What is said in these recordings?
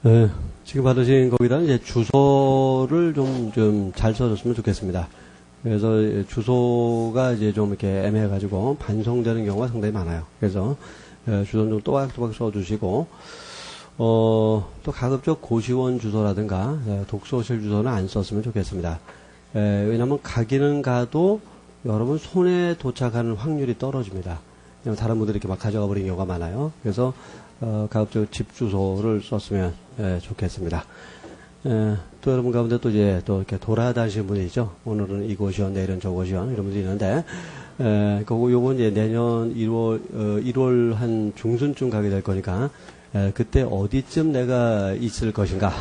네, 지금 받으신 거기다 이제 주소를 좀 잘 써줬으면 좋겠습니다. 그래서 주소가 이제 좀 이렇게 애매해가지고 반송되는 경우가 상당히 많아요. 그래서 주소는 좀 또박또박 써주시고, 또 가급적 고시원 주소라든가 독서실 주소는 안 썼으면 좋겠습니다. 왜냐하면 가기는 가도 여러분 손에 도착하는 확률이 떨어집니다. 왜냐면 다른 분들이 이렇게 막 가져가 버리는 경우가 많아요. 그래서 가급적 집 주소를 썼으면 좋겠습니다. 또 여러분 가운데 또 이제 또 이렇게 돌아다니시는 분이 있죠. 오늘은 이곳이요, 내일은 저곳이요, 이런 분들이 있는데, 요건 이제 내년 1월 한 중순쯤 가게 될 거니까, 그때 어디쯤 내가 있을 것인가.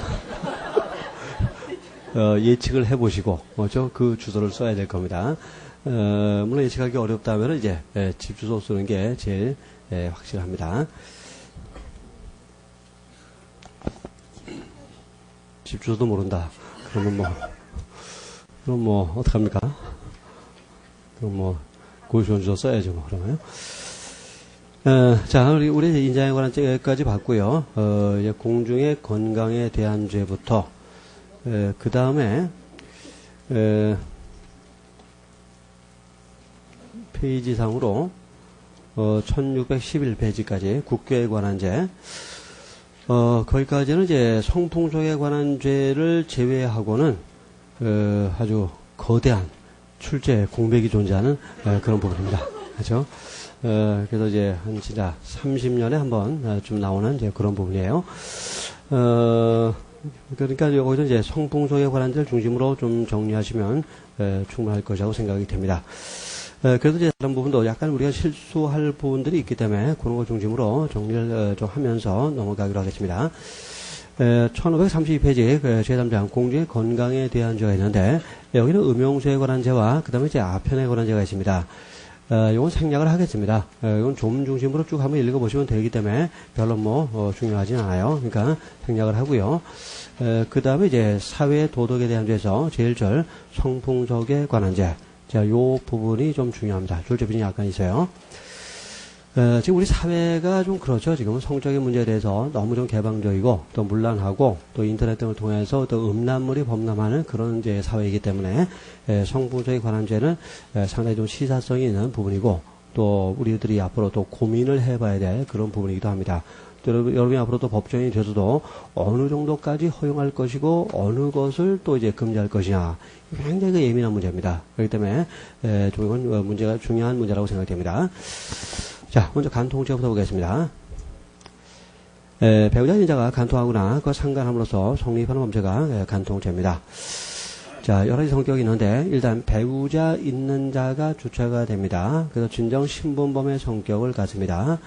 예측을 해보시고, 뭐죠? 그 주소를 써야 될 겁니다. 물론 예측하기 어렵다면 이제, 집 주소 쓰는 게 제일, 확실합니다. 집 주소도 모른다. 그럼 어떡합니까? 그럼 고시원 주소 써야죠, 그러면요. 자, 우리 인자에 관한 책까지 봤고요. 이제 공중의 건강에 대한 죄부터, 그 다음에, 페이지상으로, 1611페이지까지 국교에 관한 죄, 거기까지는 이제 성풍속에 관한 죄를 제외하고는, 아주 거대한 출제 공백이 존재하는 그런 부분입니다. 그렇죠? 그래서 이제 한 진짜 30년에 한 번 좀 나오는 이제 그런 부분이에요. 그러니까 여기서 이제 성풍속에 관한 죄를 중심으로 좀 정리하시면 충분할 것이라고 생각이 됩니다. 그래도 이제 다른 부분도 약간 우리가 실수할 부분들이 있기 때문에 그런 걸 중심으로 정리를 좀 하면서 넘어가기로 하겠습니다. 1532페이지 제3장 공중의 건강에 대한 죄가 있는데 여기는 음용수에 관한 죄와 그 다음에 이제 아편에 관한 죄가 있습니다. 이건 생략을 하겠습니다. 이건 좀 중심으로 쭉 한번 읽어보시면 되기 때문에 별로 중요하진 않아요. 그러니까 생략을 하고요. 그 다음에 이제 사회 도덕에 대한 죄에서 제일 절 성풍속에 관한 죄. 자, 요 부분이 좀 중요합니다. 줄제비전이 약간 있어요. 지금 우리 사회가 좀 그렇죠. 지금 성적인 문제에 대해서 너무 좀 개방적이고 또 문란하고 또 인터넷 등을 통해서 또 음란물이 범람하는 그런 이제 사회이기 때문에 성풍속에 관한 죄는 상당히 좀 시사성이 있는 부분이고 또 우리들이 앞으로 또 고민을 해봐야 될 그런 부분이기도 합니다. 여러분이 앞으로 또 법정이 돼서도 어느 정도까지 허용할 것이고 어느 것을 또 이제 금지할 것이냐 굉장히 예민한 문제입니다. 그렇기 때문에 좀 이건 문제가 중요한 문제라고 생각됩니다. 자, 먼저 간통죄부터 보겠습니다. 배우자 인자가 간통하거나 그와 상간함으로써 성립하는 범죄가 간통죄입니다. 자, 여러 가지 성격이 있는데 일단 배우자 있는 자가 주체가 됩니다. 그래서 진정 신분범의 성격을 갖습니다.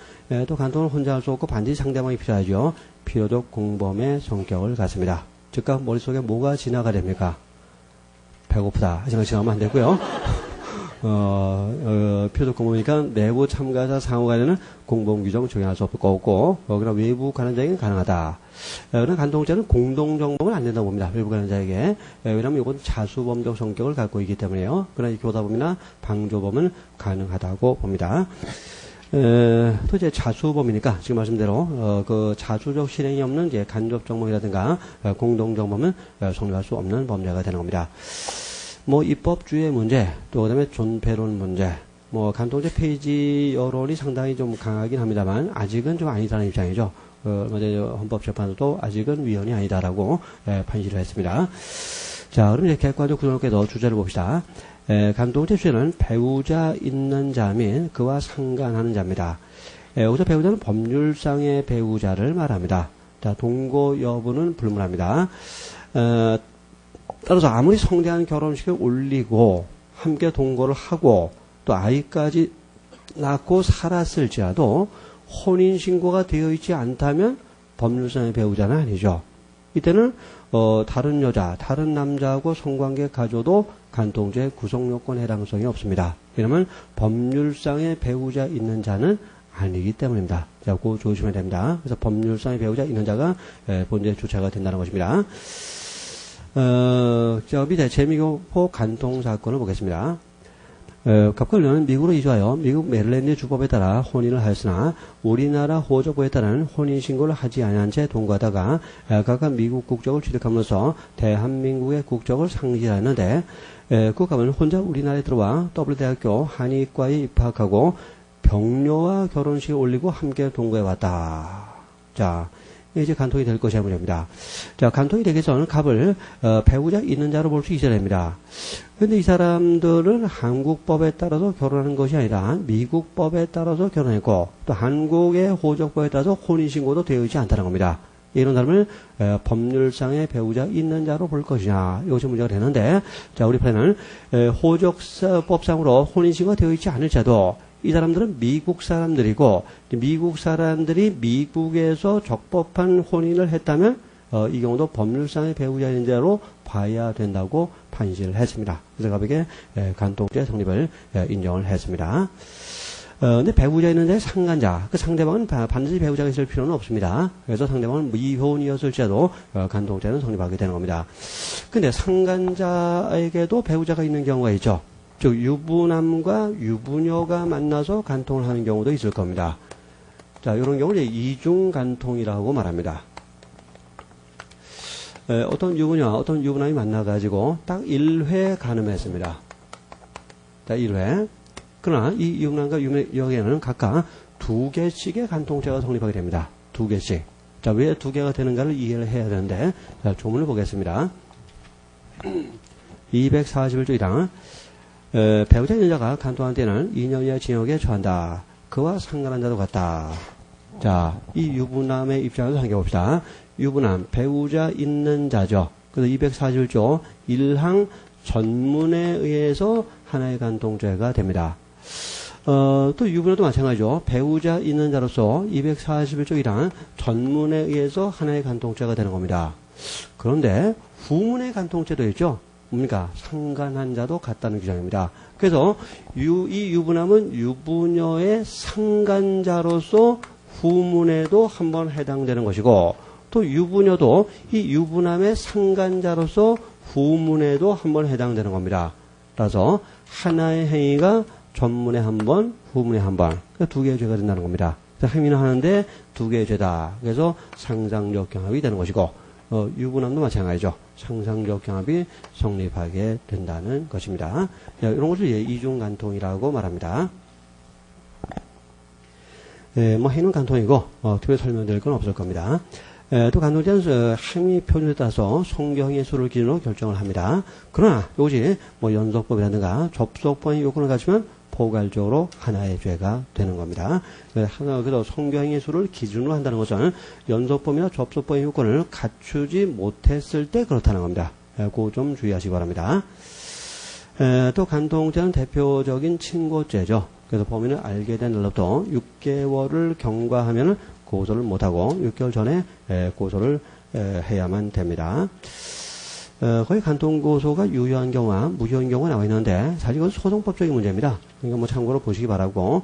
또 간통을 혼자 할 수 없고 반드시 상대방이 필요하죠. 필요적 공범의 성격을 갖습니다. 즉각 머릿속에 뭐가 진화가 됩니까? 배고프다 하시는 거 지나면 안 되고요. 필요적 공범이니까 내부 참가자 상호간에는 공범 규정 적용할 수 없고 그러나 외부 관한자에게는 가능하다. 그러나 간통죄는 공동 정범은 안 된다고 봅니다. 외부 관한자에게. 왜냐하면 이건 자수범적 성격을 갖고 있기 때문에요. 그러나 교사범이나 방조범은 가능하다고 봅니다. 또 이제 자수범이니까 지금 말씀대로 그 자수적 실행이 없는 이제 간접 정범이라든가 공동 정범은 성립할 수 없는 범죄가 되는 겁니다. 입법주의 문제, 또 그다음에 존폐론 문제, 간통죄 페이지 여론이 상당히 좀 강하긴 합니다만 아직은 좀 아니다는 입장이죠. 얼마 전에 헌법재판소도 아직은 위헌이 아니다라고 판시를 했습니다. 자, 그럼 이제 객관적 구조론께서 주제를 봅시다. 간통죄 주제는 배우자 있는 자 및 그와 상간하는 자입니다. 여기서 배우자는 법률상의 배우자를 말합니다. 자, 동거 여부는 불문합니다. 따라서 아무리 성대한 결혼식을 올리고 함께 동거를 하고 또 아이까지 낳고 살았을지라도 혼인신고가 되어 있지 않다면 법률상의 배우자는 아니죠. 이때는 다른 여자, 다른 남자하고 성관계 가져도 간통죄 구성요건 해당성이 없습니다. 왜냐하면 법률상의 배우자 있는 자는 아니기 때문입니다. 자, 그거 조심해야 됩니다. 그래서 법률상의 배우자 있는 자가 본죄 주체가 된다는 것입니다. 자, 밑에 재미교포 간통 사건을 보겠습니다. 갑과 을려는 미국으로 이주하여 미국 메릴랜드 주법에 따라 혼인을 하였으나 우리나라 호적부에 따른 혼인신고를 하지 아니한 채 동거하다가 각각 미국 국적을 취득함으로써 대한민국의 국적을 상실하였는데 국갑은 혼자 우리나라에 들어와 더블대학교 한의과에 입학하고 병녀와 결혼식을 올리고 함께 동거해왔다. 자, 이제 간통이 될 것이야 문제입니다. 자, 간통이 되기 전 갑을 배우자 있는 자로 볼 수 있어야 됩니다. 그런데 이 사람들은 한국법에 따라서 결혼하는 것이 아니라 미국법에 따라서 결혼했고 또 한국의 호적법에 따라서 혼인신고도 되어 있지 않다는 겁니다. 이런 사람을 법률상의 배우자 있는 자로 볼 것이냐 이것이 문제가 되는데 자 우리 편에는 호적법상으로 혼인신고가 되어 있지 않을지라도 이 사람들은 미국 사람들이고 미국 사람들이 미국에서 적법한 혼인을 했다면 이 경우도 법률상의 배우자인 자로 봐야 된다고 판시를 했습니다. 그래서 갑에게 간통죄 성립을 인정을 했습니다. 근데 배우자 있는 자의 상간자, 그 상대방은 반드시 배우자가 있을 필요는 없습니다. 그래서 상대방은 미혼이었을지라도 간통죄는 성립하게 되는 겁니다. 근데 상간자에게도 배우자가 있는 경우가 있죠. 즉 유부남과 유부녀가 만나서 간통을 하는 경우도 있을 겁니다. 자, 이런 경우를 이중 간통이라고 말합니다. 어떤 유부녀, 어떤 유부남이 만나가지고 딱 1회 간음했습니다. 자, 1회. 그러나 이 유부남과 유부녀에게는 각각 2개씩의 간통죄가 성립하게 됩니다. 2개씩. 자, 왜 2개가 되는가를 이해를 해야 되는데, 자, 조문을 보겠습니다. 241조 1항. 배우자 있는 자가 간통한 때는 2년 이하 징역에 처한다. 그와 상관한 자도 같다. 자, 이 유부남의 입장에서 생각해봅시다. 유부남, 배우자 있는 자죠. 그래서 241조 1항 전문에 의해서 하나의 간통죄가 됩니다. 또 유부녀도 마찬가지죠. 배우자 있는 자로서 241조 1항 전문에 의해서 하나의 간통죄가 되는 겁니다. 그런데 후문의 간통죄도 있죠. 뭡니까? 상간한 자도 같다는 규정입니다. 그래서 이 유부남은 유부녀의 상간자로서 후문에도 한번 해당되는 것이고 또 유부녀도 이 유부남의 상간자로서 후문에도 한번 해당되는 겁니다. 따라서 하나의 행위가 전문에 한 번, 후문에 한 번. 그러니까 2개의 죄가 된다는 겁니다. 행위는 하는데 2개의 죄다. 그래서 상상적 경합이 되는 것이고 유부남도 마찬가지죠. 상상적 경합이 성립하게 된다는 것입니다. 이런 것을 이중간통이라고 말합니다. 행위는 간통이고 특별히 설명드릴 건 없을 겁니다. 또 간통죄는 행위 표준에 따라서 성경의 수를 기준으로 결정을 합니다. 그러나 이것이 연속법이라든가 접속법의 요건을 갖추면 포괄적으로 하나의 죄가 되는 겁니다. 그래서 성경의 수를 기준으로 한다는 것은 연속법이나 접속법의 요건을 갖추지 못했을 때 그렇다는 겁니다. 그거 좀 주의하시기 바랍니다. 또 간통죄는 대표적인 친고죄죠. 그래서 범인을 알게 된 날로부터 6개월을 경과하면 고소를 못하고 6개월 전에 고소를 해야만 됩니다. 거의 간통고소가 유효한 경우와 무효한 경우가 나와 있는데 사실 이건 소송법적인 문제입니다. 그러니까 참고로 보시기 바라고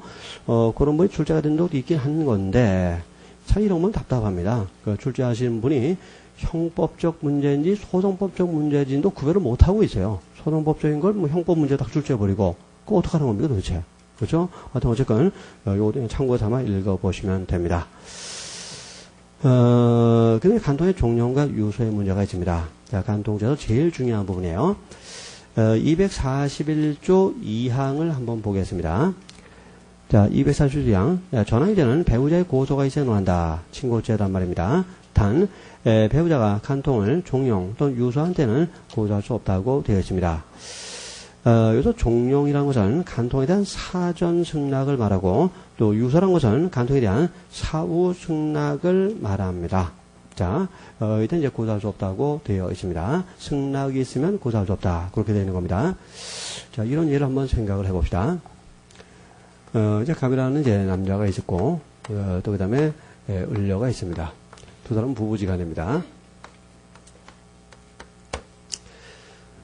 그런 분이 출제가 된 적도 있긴 한 건데 참 이런 건 답답합니다. 출제하시는 분이 형법적 문제인지 소송법적 문제인지도 구별을 못하고 있어요. 소송법적인 걸 형법 문제 딱 출제해버리고 그거 어떡하는 겁니까 도대체. 그렇죠? 하여튼 어쨌건 요거 참고 삼아 읽어보시면 됩니다. 근데 간통의 종용과 유소의 문제가 있습니다. 자, 간통죄에서 제일 중요한 부분이에요. 241조 2항을 한번 보겠습니다. 자, 241조 2항. 전환이되는 배우자의 고소가 있어야 논한다. 친고죄란 말입니다. 단, 배우자가 간통을 종용 또는 유소한 때는 고소할 수 없다고 되어 있습니다. 여기서 종용이라는 것은 간통에 대한 사전 승낙을 말하고 또 유서라는 것은 간통에 대한 사후 승낙을 말합니다. 자, 이때 이제 고소할 수 없다고 되어 있습니다. 승낙이 있으면 고소할 수 없다. 그렇게 되어 있는 겁니다. 자, 이런 예를 한번 생각을 해봅시다. 이제 갑이라는 이제 남자가 있었고, 또 그 다음에 을려가 있습니다. 두 사람은 부부지간입니다.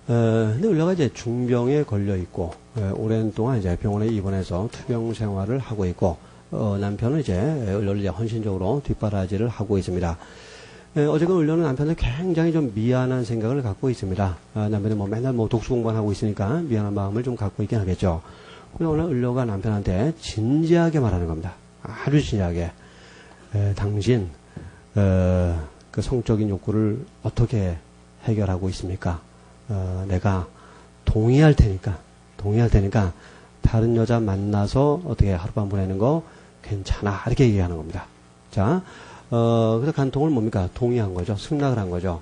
근데 을려가 이제 중병에 걸려 있고, 오랜 동안 이제 병원에 입원해서 투병 생활을 하고 있고, 남편은 이제 을려를 이제 헌신적으로 뒷바라지를 하고 있습니다. 어제가 울려는 남편은 굉장히 좀 미안한 생각을 갖고 있습니다. 남편이 뭐 맨날 뭐 독수 공부만 하고 있으니까 미안한 마음을 좀 갖고 있긴 하겠죠. 그래서 오늘 을려가 남편한테 진지하게 말하는 겁니다. 아주 진지하게. 당신, 그 성적인 욕구를 어떻게 해결하고 있습니까? 내가 동의할 테니까 다른 여자 만나서 어떻게 하룻밤 보내는 거 괜찮아. 이렇게 얘기하는 겁니다. 자, 그래서 간통을 뭡니까? 동의한 거죠. 승낙을 한 거죠.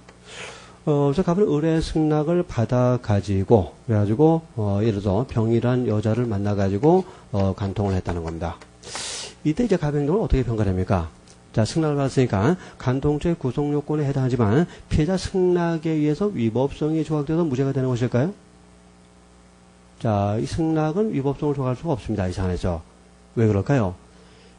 그래서 갑은 을의 승낙을 받아가지고, 그래가지고, 예를 들어서 병이란 여자를 만나가지고, 간통을 했다는 겁니다. 이때 이제 갑의 행동을 어떻게 평가됩니까? 자, 승낙을 받았으니까 간통죄 구속요건에 해당하지만 피해자 승낙에 의해서 위법성이 조각돼서 무죄가 되는 것일까요? 자, 이 승낙은 위법성을 조각할 수가 없습니다. 이 사안에서. 왜 그럴까요?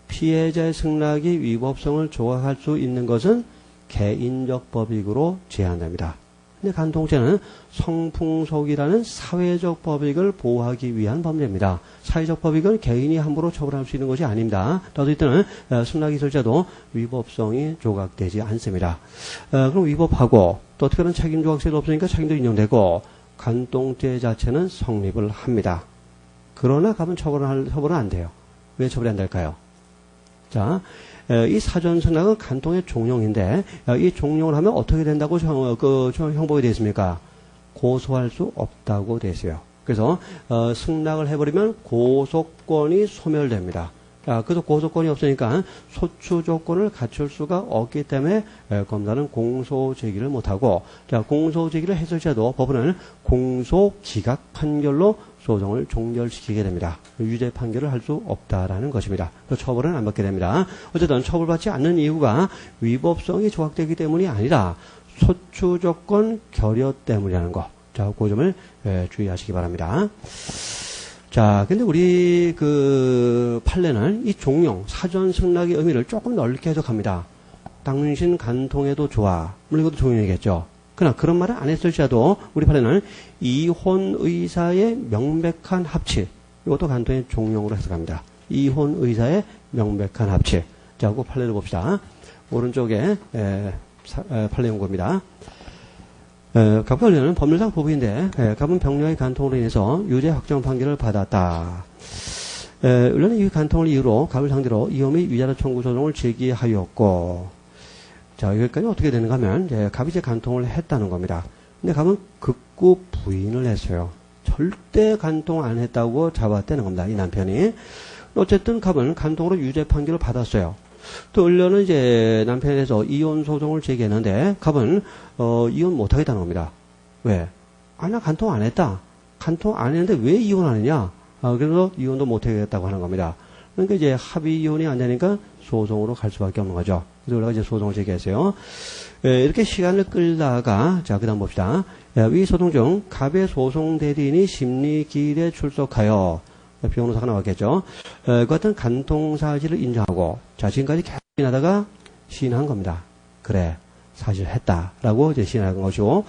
피해자의 승낙이 위법성을 조각할 수 있는 것은 개인적 법익으로 제한됩니다. 근데 간통죄는 성풍속이라는 사회적 법익을 보호하기 위한 범죄입니다. 사회적 법익은 개인이 함부로 처벌할 수 있는 것이 아닙니다. 따라서 이때는 승낙이 있을지라도 위법성이 조각되지 않습니다. 그럼 위법하고 또 특별한 책임 조각세도 없으니까 책임도 인정되고 간통죄 자체는 성립을 합니다. 그러나 갑은 처벌은 안 돼요. 왜 처벌이 안 될까요? 자, 이 사전 승낙은 간통의 종용인데 이 종용을 하면 어떻게 된다고 형법이 되어 있습니까? 고소할 수 없다고 되어 있어요. 그래서 승낙을 해버리면 고소권이 소멸됩니다. 그래서 고소권이 없으니까 소추 조건을 갖출 수가 없기 때문에 검사는 공소 제기를 못하고, 자, 공소 제기를 했을지라도 법원은 공소 기각 판결로 소송을 종결시키게 됩니다. 유죄 판결을 할 수 없다라는 것입니다. 처벌은 안 받게 됩니다. 어쨌든 처벌받지 않는 이유가 위법성이 조각되기 때문이 아니라 소추 조건 결여 때문이라는 거. 자, 그 점을 주의하시기 바랍니다. 자, 근데 우리 그 판례는 이 종용, 사전 승낙의 의미를 조금 넓게 해석합니다. 당신 간통해도 좋아. 물론 이것도 종용이겠죠. 그러나 그런 말을 안 했을지라도 우리 판례는 이혼 의사의 명백한 합치, 이것도 간통의 종용으로 해석합니다. 이혼 의사의 명백한 합치. 자, 그 판례를 봅시다. 오른쪽에 판례 연구입니다. 갑과 관련은 법률상 부부인데 갑은 병녀의 간통으로 인해서 유죄 확정 판결을 받았다. 의뢰는 이 간통을 이유로 갑을 상대로 이혼 및 위자료 청구 소송을 제기하였고, 자, 여기까지 어떻게 되는가 하면 갑이 이제 간통을 했다는 겁니다. 근데 갑은 극구 부인을 했어요. 절대 간통 안 했다고 잡아떼는 겁니다. 이 남편이. 어쨌든 갑은 간통으로 유죄 판결을 받았어요. 또 을려는 이제 남편에서 이혼 소송을 제기했는데 갑은 이혼 못 하겠다는 겁니다. 왜? 나 간통 안 했다. 간통 안 했는데 왜 이혼하느냐? 그래서 이혼도 못 하겠다고 하는 겁니다. 그러니까 이제 합의 이혼이 안 되니까 소송으로 갈 수밖에 없는 거죠. 그래서 우리가 이제 소송을 제기했어요. 이렇게 시간을 끌다가, 자, 그 다음 봅시다. 위 소송 중 갑의 소송 대리인이 심리기일에 출석하여, 변호사가 나왔겠죠. 그 같은 간통 사실을 인정하고, 자, 지금까지 계속 하다가 시인한 겁니다. 그래, 사실 했다라고 이제 시인한 것이고,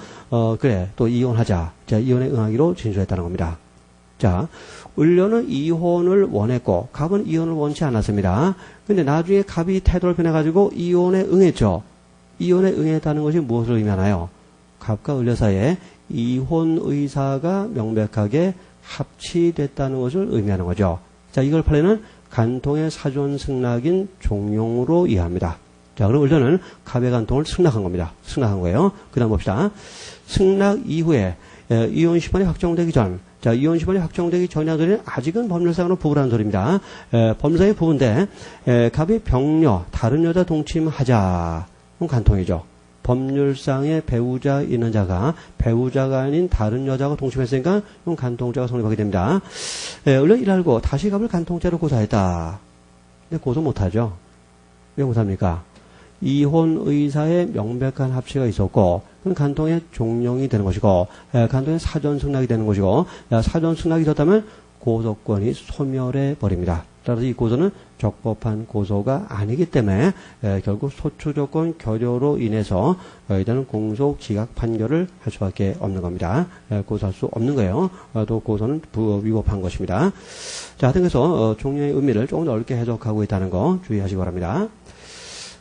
그래, 또 이혼하자. 자, 이혼에 응하기로 진술했다는 겁니다. 자, 을려는 이혼을 원했고, 갑은 이혼을 원치 않았습니다. 근데 나중에 갑이 태도를 변해가지고 이혼에 응했죠. 이혼에 응했다는 것이 무엇을 의미하나요? 갑과 을려 사이에 이혼 의사가 명백하게 합치됐다는 것을 의미하는 거죠. 자, 이걸 판례는 간통의 사전 승낙인 종용으로 이해합니다. 자, 그럼 을려는 갑의 간통을 승낙한 겁니다. 승낙한 거예요. 그 다음 봅시다. 승낙 이후에 이혼 심판이 확정되기 전, 자, 이혼 심판이 확정되기 전이라는 소리는 아직은 법률상으로 부부라는 소리입니다. 법률상의 부부인데 갑이 병녀, 다른 여자 동침하자. 그럼 간통이죠. 법률상의 배우자 있는 자가 배우자가 아닌 다른 여자가 동침했으니까 이건 간통죄가 성립하게 됩니다. 을려 이를 알고 다시 갑을 간통죄로 고소했다. 근데 고소 못하죠. 왜 못합니까? 이혼 의사의 명백한 합치가 있었고, 그건 간통의 종용이 되는 것이고, 간통의 사전 승낙이 되는 것이고, 사전 승낙이 있었다면 고소권이 소멸해 버립니다. 따라서 이 고소는 적법한 고소가 아니기 때문에 결국 소추 조건 결여로 인해서 이제는 공소 기각 판결을 할 수밖에 없는 겁니다. 고소할 수 없는 거예요. 또 고소는 위법한 것입니다. 자, 하여튼 그래서 종용의 의미를 조금 넓게 해석하고 있다는 거 주의하시기 바랍니다.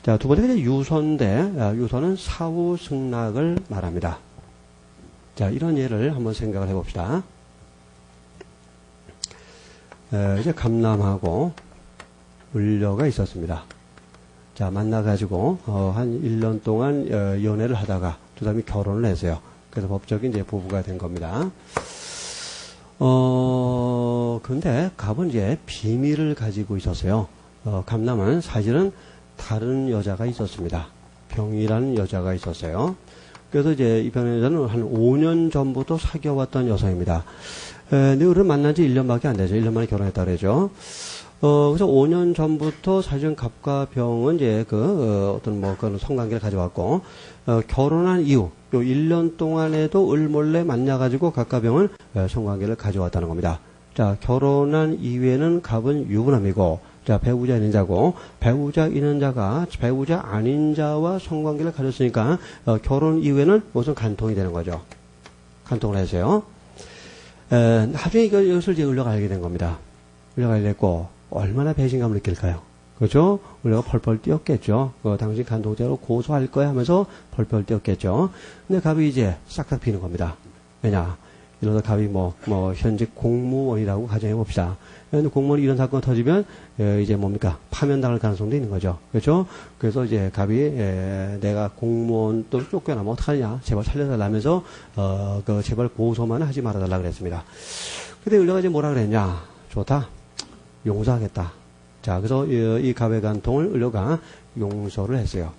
자, 두 번째가 이제 유서인데, 유서는 사후 승낙을 말합니다. 자, 이런 예를 한번 생각을 해봅시다. 이제 감남하고 을려가 있었습니다. 자, 만나가지고, 한 1년 동안, 연애를 하다가, 두 사람이 결혼을 했어요. 그래서 법적인 이제 부부가 된 겁니다. 근데 갑은 이제 비밀을 가지고 있었어요. 감남은 사실은 다른 여자가 있었습니다. 병이라는 여자가 있었어요. 그래서 이제 이 병의 여자는 한 5년 전부터 사귀어왔던 여성입니다. 근데 우리는 만난 지 1년밖에 안 되죠. 1년 만에 결혼했다 그러죠. 그래서 5년 전부터 사실은 갑과 병은 이제 어떤 그런 성관계를 가져왔고, 결혼한 이후, 요 1년 동안에도 을몰래 만나가지고 갑과 병은 성관계를 가져왔다는 겁니다. 자, 결혼한 이후에는 갑은 유부남이고, 자, 배우자 있는 자고, 배우자 있는 자가 배우자 아닌 자와 성관계를 가졌으니까, 결혼 이후에는 무슨 간통이 되는 거죠. 간통을 해서요. 나중에 이것을 이제 을려가 알게 된 겁니다. 을려가 알게 됐고, 얼마나 배신감을 느낄까요? 그렇죠? 우리가 펄펄 뛰었겠죠. 당신 간통죄로 고소할 거야 하면서 펄펄 뛰었겠죠. 근데 갑이 이제 싹싹 비는 겁니다. 왜냐? 이러다 갑이 현직 공무원이라고 가정해 봅시다. 근데 공무원이 이런 사건이 터지면, 이제 뭡니까? 파면당할 가능성도 있는 거죠. 그렇죠? 그래서 이제 갑이, 내가 공무원 또 쫓겨나면 어떡하냐? 제발 살려달라면서, 제발 고소만 하지 말아달라 그랬습니다. 근데 을려가 이제 뭐라 그랬냐? 좋다. 용서하겠다. 자, 그래서 이 갑의 간통을 을려가 용서를 했어요.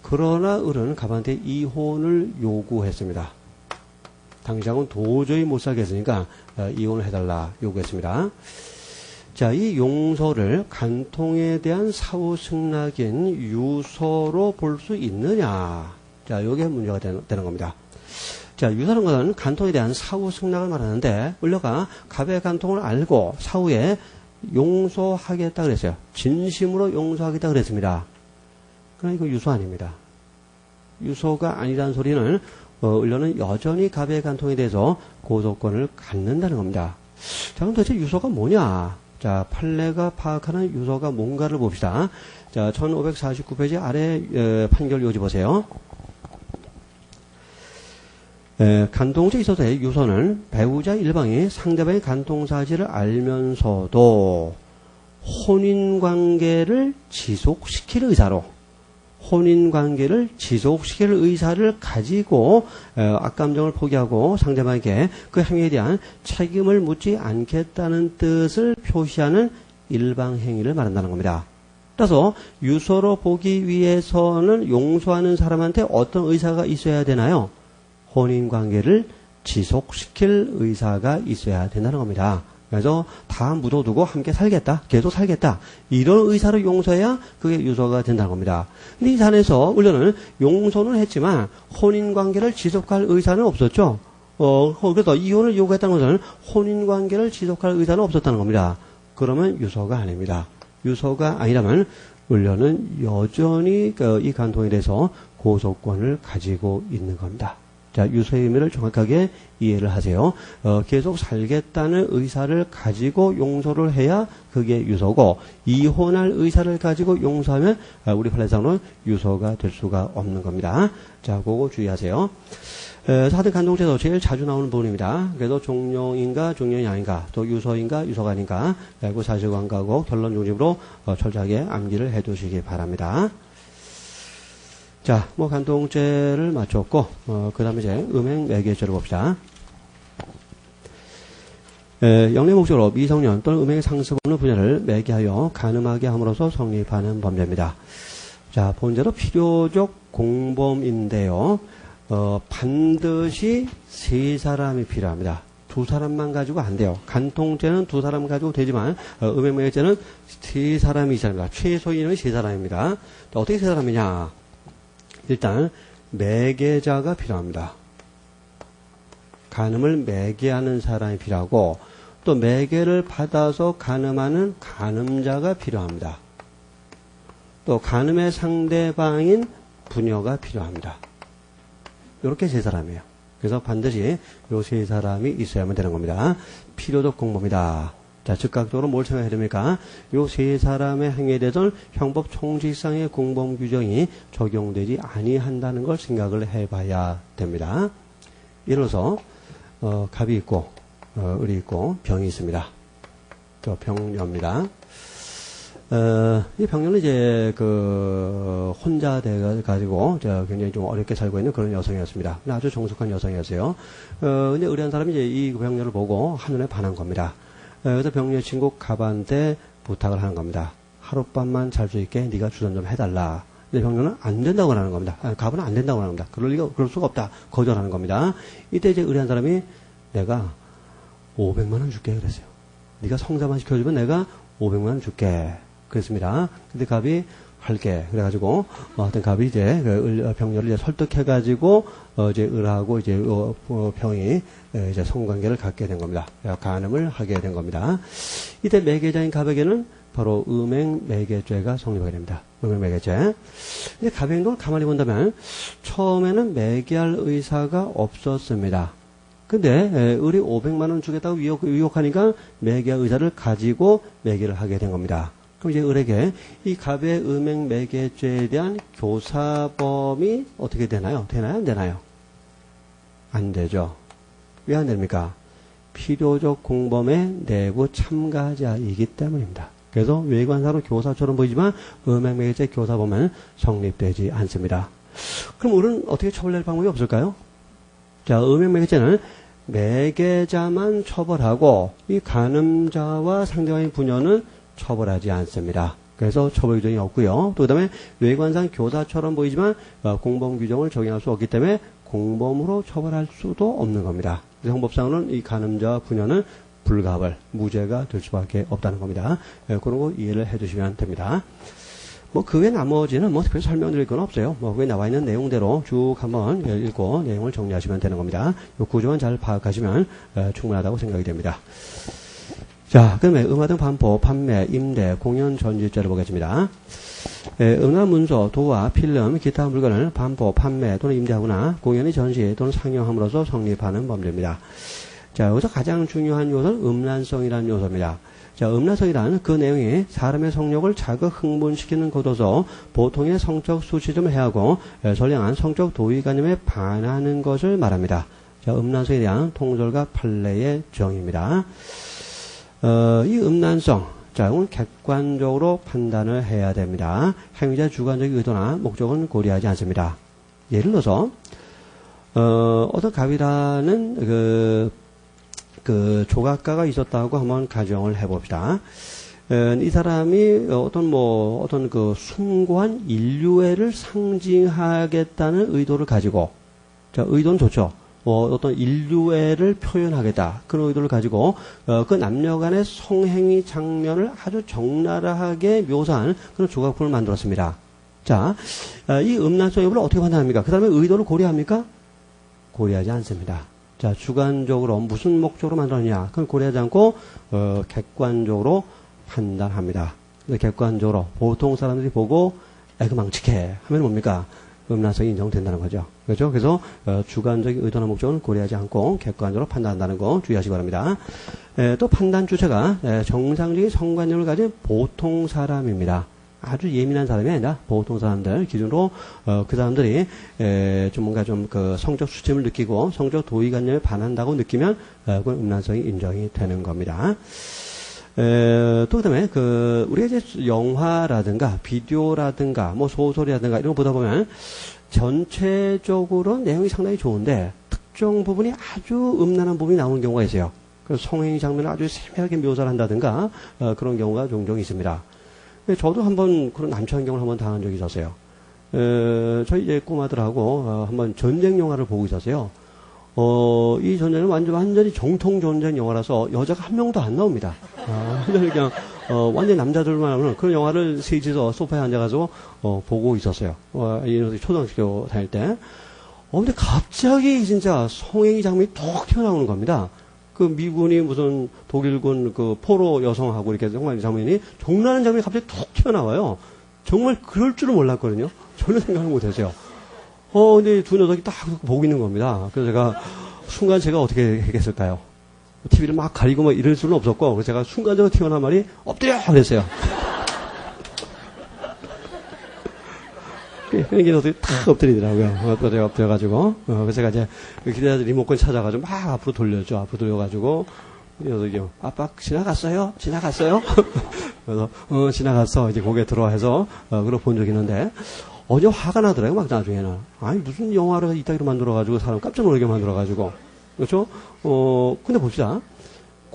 그러나 을은 갑한테 이혼을 요구했습니다. 당장은 도저히 못 살겠으니까 이혼을 해달라 요구했습니다. 자, 이 용서를 간통에 대한 사후 승낙인 유서로 볼 수 있느냐? 자, 요게 문제가 되는 겁니다. 자, 유서라는 것은 간통에 대한 사후 승낙을 말하는데, 을려가 갑의 간통을 알고 사후에 용서하겠다 그랬어요. 진심으로 용서하겠다 그랬습니다. 그러나 이거 유서 아닙니다. 유서가 아니라는 소리는 을려는 여전히 갑의 간통에 대해서 고소권을 갖는다는 겁니다. 자, 그럼 도대체 유서가 뭐냐? 자, 판례가 파악하는 유서가 뭔가를 봅시다. 자, 1549페이지 아래 판결 요지 보세요. 간통죄에 있어서의 유서는 배우자 일방이 상대방의 간통 사실을 알면서도 혼인관계를 지속시킬 의사로, 혼인관계를 지속시킬 의사를 가지고 악감정을 포기하고 상대방에게 그 행위에 대한 책임을 묻지 않겠다는 뜻을 표시하는 일방 행위를 말한다는 겁니다. 따라서 유서로 보기 위해서는 용서하는 사람한테 어떤 의사가 있어야 되나요? 혼인관계를 지속시킬 의사가 있어야 된다는 겁니다. 그래서 다 묻어두고 함께 살겠다, 계속 살겠다, 이런 의사를 용서해야 그게 유서가 된다는 겁니다. 근데 이 사안에서 을려는 용서는 했지만 혼인관계를 지속할 의사는 없었죠. 그래서 이혼을 요구했다는 것은 혼인관계를 지속할 의사는 없었다는 겁니다. 그러면 유서가 아닙니다. 유서가 아니라면 을려는 여전히 이 간통에 대해서 고소권을 가지고 있는 겁니다. 자, 유서의 의미를 정확하게 이해를 하세요. 계속 살겠다는 의사를 가지고 용서를 해야 그게 유서고, 이혼할 의사를 가지고 용서하면 우리 판례상으로는 유서가 될 수가 없는 겁니다. 자, 그거 주의하세요. 하여튼 간통죄에서 제일 자주 나오는 부분입니다. 그래서 종용인가 종용이 아닌가, 또 유서인가 유서가 아닌가, 그리고 사실관계하고 결론 중심으로 철저하게 암기를 해두시기 바랍니다. 자, 간통죄를 마쳤고, 그 다음에 이제 음행 매개죄를 봅시다. 영리 목적으로 미성년 또는 음행의 상습 없는 분야를 매개하여 간음하게 함으로써 성립하는 범죄입니다. 자, 본죄로 필요적 공범인데요. 반드시 세 사람이 필요합니다. 두 사람만 가지고 안 돼요. 간통죄는 두 사람 가지고 되지만, 음행 매개죄는 세 사람이 있어야 합니다. 최소 인원이 세 사람입니다. 어떻게 세 사람이냐? 일단 매개자가 필요합니다. 간음을 매개하는 사람이 필요하고, 또 매개를 받아서 간음하는 간음자가 필요합니다. 또 간음의 상대방인 부녀가 필요합니다. 이렇게 세 사람이에요. 그래서 반드시 이 세 사람이 있어야만 되는 겁니다. 필요적 공범이다. 자, 즉각적으로 뭘 생각해야 됩니까? 요 세 사람의 행위에 대해서는 형법 총칙상의 공범 규정이 적용되지 아니한다는 걸 생각을 해봐야 됩니다. 예를 들어서 갑이 있고 을이 있고 병이 있습니다. 저 병녀입니다. 이 병녀는 이제 혼자 돼가지고 굉장히 좀 어렵게 살고 있는 그런 여성이었습니다. 아주 정숙한 여성이었어요. 근데 의뢰한 사람이 이제 이 병녀를 보고 한눈에 반한 겁니다. 그래서 병녀 친구 갑한테 부탁을 하는 겁니다. 하룻밤만 잘 수 있게 네가 주선 좀 해달라. 근데 병녀는 안 된다고 하는 겁니다. 갑은 안 된다고 하는 겁니다. 그럴 수가 없다. 거절하는 겁니다. 이때 이제 의뢰한 사람이 내가 500만 원 줄게 그랬어요. 네가 성사만 시켜주면 내가 500만 원 줄게. 그랬습니다. 근데 갑이 할게. 그래가지고, 하여튼 갑이 이제, 병녀를 이제 설득해가지고, 이제 을하고 이제, 병이, 이제 성관계를 갖게 된 겁니다. 간음을 하게 된 겁니다. 이때 매개자인 갑에게는 바로 음행매개죄가 성립하게 됩니다. 음행매개죄. 근데 갑의 행동을 가만히 본다면, 처음에는 매개할 의사가 없었습니다. 근데, 을이 500만원 주겠다고 위협하니까 매개할 의사를 가지고 매개를 하게 된 겁니다. 그럼 이제 을에게 이 갑의 음행매개죄에 대한 교사범이 어떻게 되나요? 되나요? 안 되나요? 안 되죠. 왜 안 됩니까? 필요적 공범의 내부 참가자이기 때문입니다. 그래서 외관상으로 교사처럼 보이지만 음행매개죄 교사범은 성립되지 않습니다. 그럼 을은 어떻게 처벌할 방법이 없을까요? 자, 음행매개죄는 매개자만 처벌하고 이 간음자와 상대방의 부녀는 처벌하지 않습니다. 그래서 처벌 규정이 없고요. 또 그다음에 외관상 교사처럼 보이지만 공범 규정을 적용할 수 없기 때문에 공범으로 처벌할 수도 없는 겁니다. 그래서 형법상으로는 이 간음자와 부녀는 불가벌, 무죄가 될 수밖에 없다는 겁니다. 그런 거 이해를 해주시면 됩니다. 그 외 나머지는 특별히 설명드릴 건 없어요. 그 외 나와 있는 내용대로 쭉 한번 읽고 내용을 정리하시면 되는 겁니다. 이 구조만 잘 파악하시면 충분하다고 생각이 됩니다. 자, 그러면 음화 등 반포, 판매, 임대, 공연, 전지죄를 보겠습니다. 음화 문서, 도화, 필름, 기타 물건을 반포, 판매 또는 임대하거나 공연의 전시 또는 상영함으로써 성립하는 범죄입니다. 자, 여기서 가장 중요한 요소는 음란성이라는 요소입니다. 자, 음란성이란 그 내용이 사람의 성욕을 자극 흥분시키는 것으로서 보통의 성적 수치점을 해하고 선량한 성적 도의관념에 반하는 것을 말합니다. 자, 음란성에 대한 통설과 판례의 정의입니다. 이 음란성, 자, 이건 객관적으로 판단을 해야 됩니다. 행위자의 주관적인 의도나 목적은 고려하지 않습니다. 예를 들어서, 어떤 갑이라는 조각가가 있었다고 한번 가정을 해봅시다. 이 사람이 어떤 숭고한 인류애를 상징하겠다는 의도를 가지고, 자, 의도는 좋죠. 어떤 인류애를 표현하겠다. 그런 의도를 가지고, 그 남녀 간의 성행위 장면을 아주 적나라하게 묘사한 그런 조각품을 만들었습니다. 자, 이 음란성 여부를 어떻게 판단합니까? 그 다음에 의도를 고려합니까? 고려하지 않습니다. 자, 주관적으로 무슨 목적으로 만들었냐? 그걸 고려하지 않고, 객관적으로 판단합니다. 객관적으로 보통 사람들이 보고, 애그망측해 하면 뭡니까? 음란성이 인정된다는 거죠. 그렇죠? 그래서 주관적인 의도나 목적은 고려하지 않고 객관적으로 판단한다는 거 주의하시기 바랍니다. 또 판단 주체가 정상적인 성관념을 가진 보통 사람입니다. 아주 예민한 사람이 아니라 보통 사람들 기준으로 그 사람들이 좀 뭔가 좀 성적 수치심을 느끼고 성적 도의관념에 반한다고 느끼면 그건 음란성이 인정이 되는 겁니다. 또 그다음에 우리가 이제 영화라든가 비디오라든가 소설이라든가 이런 거 보다 보면 전체적으로 내용이 상당히 좋은데 특정 부분이 아주 음란한 부분이 나오는 경우가 있어요. 그래서 성행위 장면을 아주 세밀하게 묘사를 한다든가 그런 경우가 종종 있습니다. 저도 한번 그런 난처한 경우를 한번 당한 적이 있었어요. 저희 이제 꼬마들하고 한번 전쟁 영화를 보고 있었어요. 이 전쟁은 완전히 정통 전쟁 영화라서 여자가 한 명도 안 나옵니다. 완전히 그냥, 완전히 남자들만 하면 그런 영화를 셋이서 소파에 앉아가지고, 보고 있었어요. 초등학교 다닐 때. 근데 갑자기 진짜 성행위 장면이 톡 튀어나오는 겁니다. 미군이 무슨 독일군 포로 여성하고 이렇게 정말 장면이 종나는 장면이 갑자기 톡 튀어나와요. 정말 그럴 줄은 몰랐거든요. 전혀 생각을 못 했어요. 근데 두 녀석이 딱 보고 있는 겁니다. 그래서 순간 제가 어떻게 했을까요? TV를 막 가리고 뭐 이럴 수는 없었고, 그래서 제가 순간적으로 튀어나온 말이 엎드려! 그랬어요. 그래서 탁 엎드리더라고요. 엎드려가지고. 그래서 제가 이제 기대자 리모컨 찾아가지고 막 앞으로 돌렸죠. 앞으로 돌려가지고. 그래서 이제 아빠 지나갔어요? 지나갔어요? 그래서 지나갔어. 이제 거기에 들어와서 그걸 본 적이 있는데 어제 화가 나더라고요. 막 나중에는. 아니 무슨 영화를 이따위로 만들어가지고 사람 깜짝 놀라게 만들어가지고. 그렇죠? 근데 봅시다.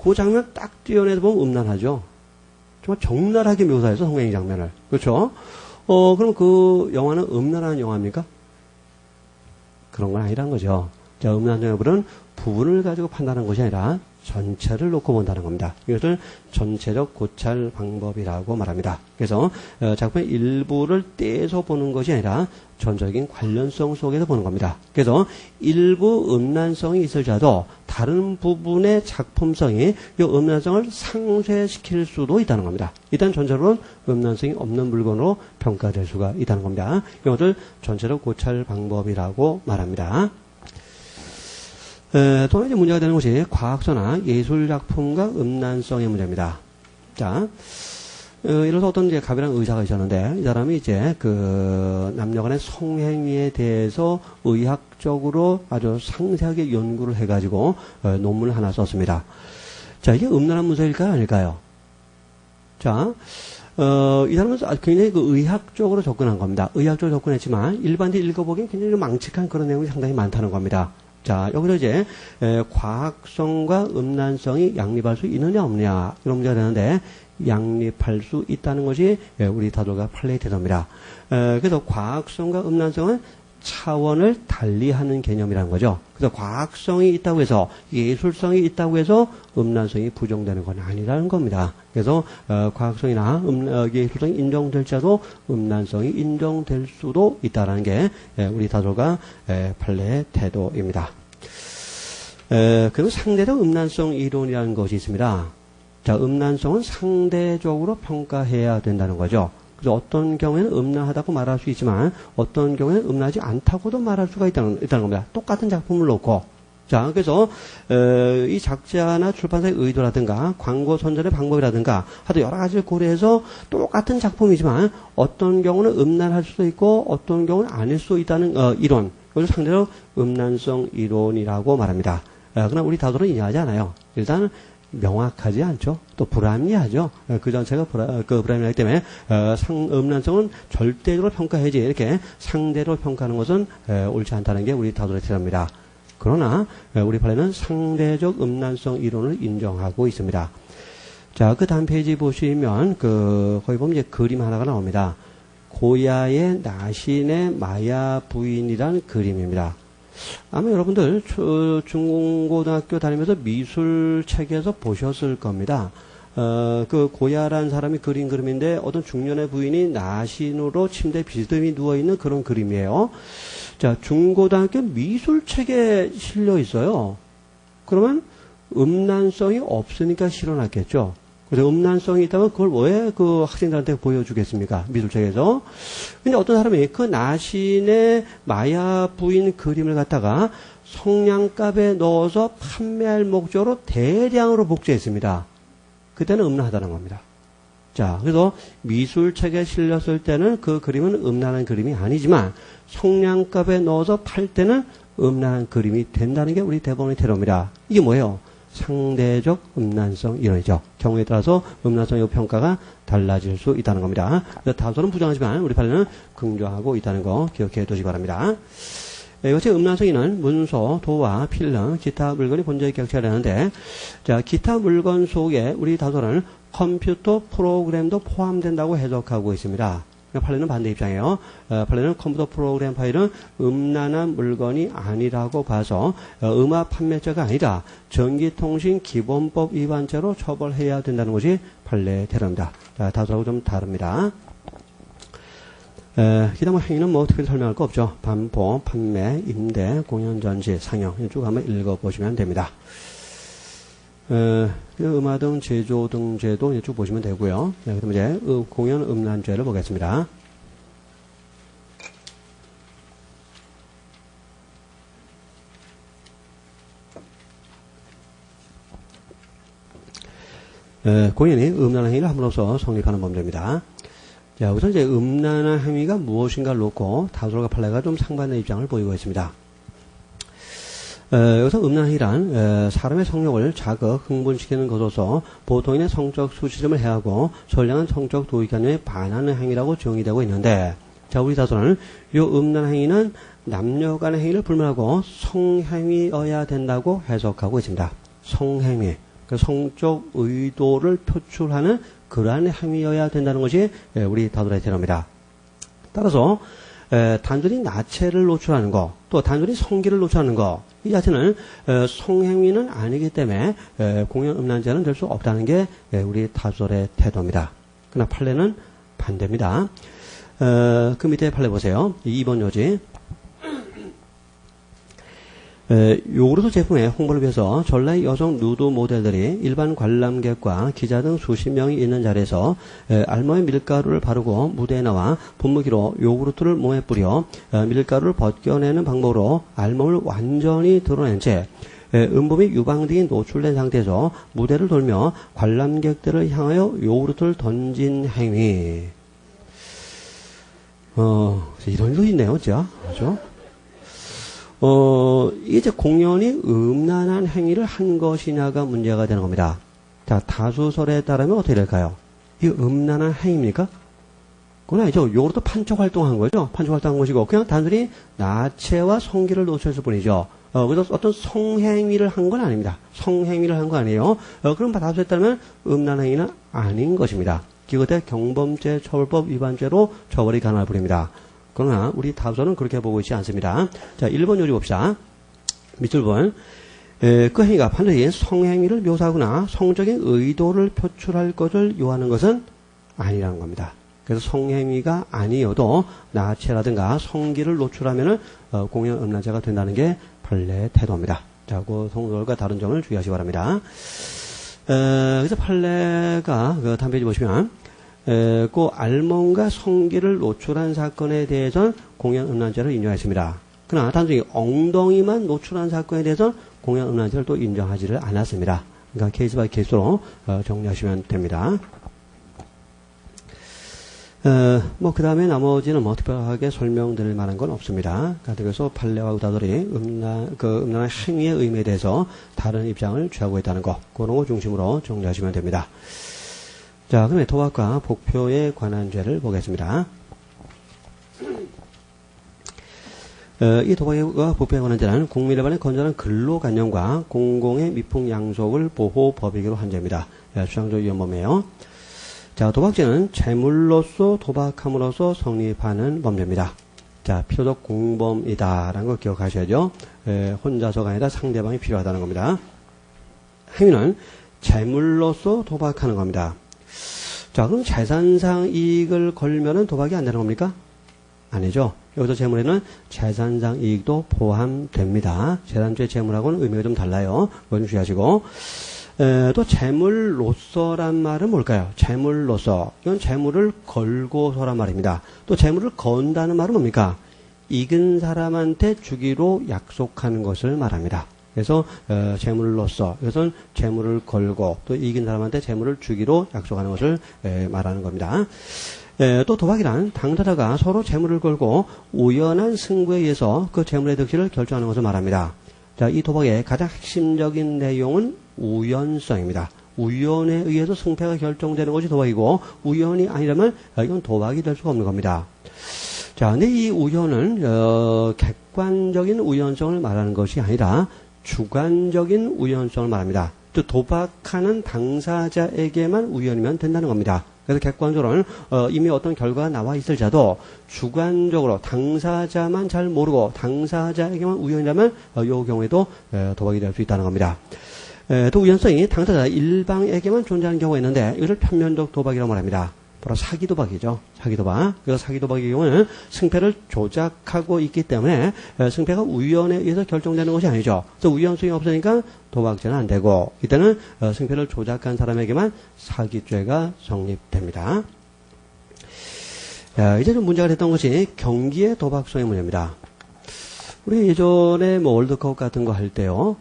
그 장면 딱 띄어내서 보면 음란하죠. 정말 적나라하게 묘사해서 성행위 장면을. 그렇죠? 그럼 그 영화는 음란한 영화입니까? 그런 건 아니라는 거죠. 자, 음란한 영화는 부분을 가지고 판단하는 것이 아니라 전체를 놓고 본다는 겁니다. 이것을 전체적 고찰 방법이라고 말합니다. 그래서 작품의 일부를 떼서 보는 것이 아니라 전적인 관련성 속에서 보는 겁니다. 그래서 일부 음란성이 있을지라도 다른 부분의 작품성이 이 음란성을 상쇄시킬 수도 있다는 겁니다. 일단 전체로는 음란성이 없는 물건으로 평가될 수가 있다는 겁니다. 이것을 전체적 고찰 방법이라고 말합니다. 또 이제 문제가 되는 것이 과학서나 예술작품과 음란성의 문제입니다. 자, 예를 들어서 어떤 이제 갑이라는 의사가 있었는데, 이 사람이 이제 그 남녀 간의 성행위에 대해서 의학적으로 아주 상세하게 연구를 해가지고 논문을 하나 썼습니다. 자, 이게 음란한 문서일까요? 아닐까요? 자, 이 사람은 굉장히 그 의학적으로 접근한 겁니다. 의학적으로 접근했지만 일반인이 읽어보기엔 굉장히 망측한 그런 내용이 상당히 많다는 겁니다. 자, 여기서 이제 과학성과 음란성이 양립할 수 있느냐 없느냐 이런 문제가 되는데 양립할 수 있다는 것이 우리 다도가 판례의 태도입니다. 그래서 과학성과 음란성은 차원을 달리하는 개념이라는 거죠. 그래서 과학성이 있다고 해서 예술성이 있다고 해서 음란성이 부정되는 건 아니라는 겁니다. 그래서 과학성이나 예술성이 인정될지라도 음란성이 인정될 수도 있다는 게 우리 다도가 판례의 태도입니다. 그리고 상대적 음란성 이론이라는 것이 있습니다. 자, 음란성은 상대적으로 평가해야 된다는 거죠. 그래서 어떤 경우에는 음란하다고 말할 수 있지만 어떤 경우에는 음란하지 않다고도 말할 수가 있다는 겁니다. 똑같은 작품을 놓고. 자, 그래서 이 작자나 출판사의 의도라든가 광고 선전의 방법이라든가 하도 여러 가지를 고려해서 똑같은 작품이지만 어떤 경우는 음란할 수도 있고 어떤 경우는 아닐 수도 있다는 이론. 이걸 상대로 음란성 이론이라고 말합니다. 그러나 우리 다도는 인정하지 않아요. 일단 명확하지 않죠. 또 불합리하죠. 그 전체가 불합리하기 때문에 음란성은 절대적으로 평가해야지 이렇게 상대로 평가하는 것은 옳지 않다는 게 우리 다도의 태도입니다. 그러나 우리 판례는 상대적 음란성 이론을 인정하고 있습니다. 자, 그 다음 페이지 보시면 거기 보면 이제 그림 하나가 나옵니다. 고야의 나신의 마야 부인이라는 그림입니다. 아마 여러분들 중고등학교 다니면서 미술책에서 보셨을 겁니다. 그 고야라는 사람이 그린 그림인데 어떤 중년의 부인이 나신으로 침대에 비스듬히 누워있는 그런 그림이에요. 자, 중고등학교 미술책에 실려 있어요. 그러면 음란성이 없으니까 실어놨겠죠. 그래서 음란성이 있다면 그걸 왜 그 학생들한테 보여주겠습니까? 미술책에서. 근데 어떤 사람이 그 나신의 마야 부인 그림을 갖다가 성냥갑에 넣어서 판매할 목적으로 대량으로 복제했습니다. 그때는 음란하다는 겁니다. 자, 그래서 미술책에 실렸을 때는 그 그림은 음란한 그림이 아니지만 성냥갑에 넣어서 팔 때는 음란한 그림이 된다는 게 우리 대법원의 태도입니다. 이게 뭐예요? 상대적 음란성 이론이죠. 경우에 따라서 음란성의 평가가 달라질 수 있다는 겁니다. 다소는 부정하지만 우리 판례는 긍정하고 있다는 거 기억해 두시기 바랍니다. 이것이 음란성에는 문서, 도화, 필름, 기타 물건이 본질의 격차가 되는데, 자, 기타 물건 속에 우리 다소는 컴퓨터 프로그램도 포함된다고 해석하고 있습니다. 판례는 반대 입장이에요. 판례는 컴퓨터 프로그램 파일은 음란한 물건이 아니라고 봐서 음악 판매자가 아니라 전기통신기본법 위반죄로 처벌해야 된다는 것이 판례의 태도입니다. 다소하고 좀 다릅니다. 기타 행위는 뭐 특별히 설명할 거 없죠. 반포, 판매, 임대, 공연, 전시, 상영 쭉 한번 읽어보시면 됩니다. 음악 등 제조 등 제도 쭉 보시면 되고요. 그 다음에 이제 공연 음란죄를 보겠습니다. 공연이 음란한 행위를 함으로써 성립하는 범죄입니다. 자, 우선 이제 음란한 행위가 무엇인가를 놓고 다솔과 판례가 좀 상반된 입장을 보이고 있습니다. 여기서 음란한 행위란 사람의 성욕을 자극, 흥분시키는 것으로서 보통인의 성적 수치심을 해하고 선량한 성적 도의관념에 반하는 행위라고 정의되고 있는데, 자, 우리 다솔은 이 음란한 행위는 남녀 간의 행위를 불문하고 성행위여야 된다고 해석하고 있습니다. 성행위, 그 성적 의도를 표출하는 그러한 행위여야 된다는 것이 우리 다솔의 대로입니다. 따라서 단순히 나체를 노출하는 것, 또 단순히 성기를 노출하는 것, 이 자체는 성행위는 아니기 때문에 공연 음란죄는 될 수 없다는 게 우리 다솔의 태도입니다. 그러나 판례는 반대입니다. 그 밑에 판례 보세요. 2번 요지. 요구르트 제품의 홍보를 위해서 전라의 여성 누드 모델들이 일반 관람객과 기자 등 수십 명이 있는 자리에서 알몸에 밀가루를 바르고 무대에 나와 분무기로 요구르트를 몸에 뿌려 밀가루를 벗겨내는 방법으로 알몸을 완전히 드러낸 채 음부 및 유방 등이 노출된 상태에서 무대를 돌며 관람객들을 향하여 요구르트를 던진 행위. 이런 거 있네요, 진짜. 그죠? 이제 공연이 음란한 행위를 한 것이냐가 문제가 되는 겁니다. 자, 다수설에 따르면 어떻게 될까요? 이 음란한 행위입니까? 그건 아니죠. 요것도 판촉 활동한 거죠. 판촉 활동한 것이고, 그냥 단순히 나체와 성기를 노출했을 뿐이죠. 그래서 어떤 성행위를 한 건 아닙니다. 성행위를 한 건 아니에요. 그럼 다수에 따르면 음란한 행위는 아닌 것입니다. 기껏해 경범죄 처벌법 위반죄로 처벌이 가능할 뿐입니다. 그러나 우리 다수는 그렇게 보고 있지 않습니다. 자, 1번 요지 봅시다. 밑줄 본. 그 행위가 반드시 성행위를 묘사하거나 성적인 의도를 표출할 것을 요하는 것은 아니라는 겁니다. 그래서 성행위가 아니어도 나체라든가 성기를 노출하면 공연 음란죄가 된다는 게 판례의 태도입니다. 자, 그 성설과 다른 점을 주의하시기 바랍니다. 그래서 판례가 그 다음 페이지 보시면 그 알몸과 성기를 노출한 사건에 대해서는 공연 음란죄를 인정했습니다. 그러나 단순히 엉덩이만 노출한 사건에 대해서는 공연 음란죄를 또 인정하지를 않았습니다. 그러니까 케이스 바이 케이스로 정리하시면 됩니다. 그 다음에 나머지는 뭐 특별하게 설명드릴 만한 건 없습니다. 그래서 판례와 의다들이 음란한 행위의 의미에 대해서 다른 입장을 취하고 있다는 거, 그런 거 중심으로 정리하시면 됩니다. 자, 그러면 도박과 복표에 관한 죄를 보겠습니다. 이 도박과 복표에 관한 죄는 국민일반의 건전한 근로관념과 공공의 미풍양속을 보호 법이기로 한 죄입니다. 추상적 위헌범이에요. 자, 도박죄는 재물로서 도박함으로써 성립하는 범죄입니다. 자, 필요적 공범이다라는 거 기억하셔야죠. 혼자서가 아니라 상대방이 필요하다는 겁니다. 행위는 재물로서 도박하는 겁니다. 자, 그럼 재산상 이익을 걸면은 도박이 안 되는 겁니까? 아니죠. 여기서 재물에는 재산상 이익도 포함됩니다. 재산죄 재물하고는 의미가 좀 달라요. 그거 좀 주의하시고. 또 재물로서란 말은 뭘까요? 재물로서. 이건 재물을 걸고서란 말입니다. 또 재물을 건다는 말은 뭡니까? 이긴 사람한테 주기로 약속하는 것을 말합니다. 그래서 재물로서, 이것은 재물을 걸고 또 이긴 사람한테 재물을 주기로 약속하는 것을 말하는 겁니다. 또 도박이란 당사자가 서로 재물을 걸고 우연한 승부에 의해서 그 재물의 득실을 결정하는 것을 말합니다. 자, 이 도박의 가장 핵심적인 내용은 우연성입니다. 우연에 의해서 승패가 결정되는 것이 도박이고, 우연이 아니라면 이건 도박이 될 수가 없는 겁니다. 자, 근데 이 우연은 객관적인 우연성을 말하는 것이 아니라 주관적인 우연성을 말합니다. 또 도박하는 당사자에게만 우연이면 된다는 겁니다. 그래서 객관적으로는 이미 어떤 결과가 나와 있을지라도 주관적으로 당사자만 잘 모르고 당사자에게만 우연이라면 이 경우에도 도박이 될 수 있다는 겁니다. 또 우연성이 당사자 일방에게만 존재하는 경우가 있는데 이것을 편면적 도박이라고 말합니다. 바로 사기 도박이죠. 사기 도박. 그래서 사기 도박의 경우는 승패를 조작하고 있기 때문에 승패가 우연에 의해서 결정되는 것이 아니죠. 그래서 우연성이 없으니까 도박죄는 안 되고, 이때는 승패를 조작한 사람에게만 사기죄가 성립됩니다. 자, 이제 좀 문제가 됐던 것이 경기의 도박성의 문제입니다. 우리 예전에 뭐 월드컵 같은 거 할 때요,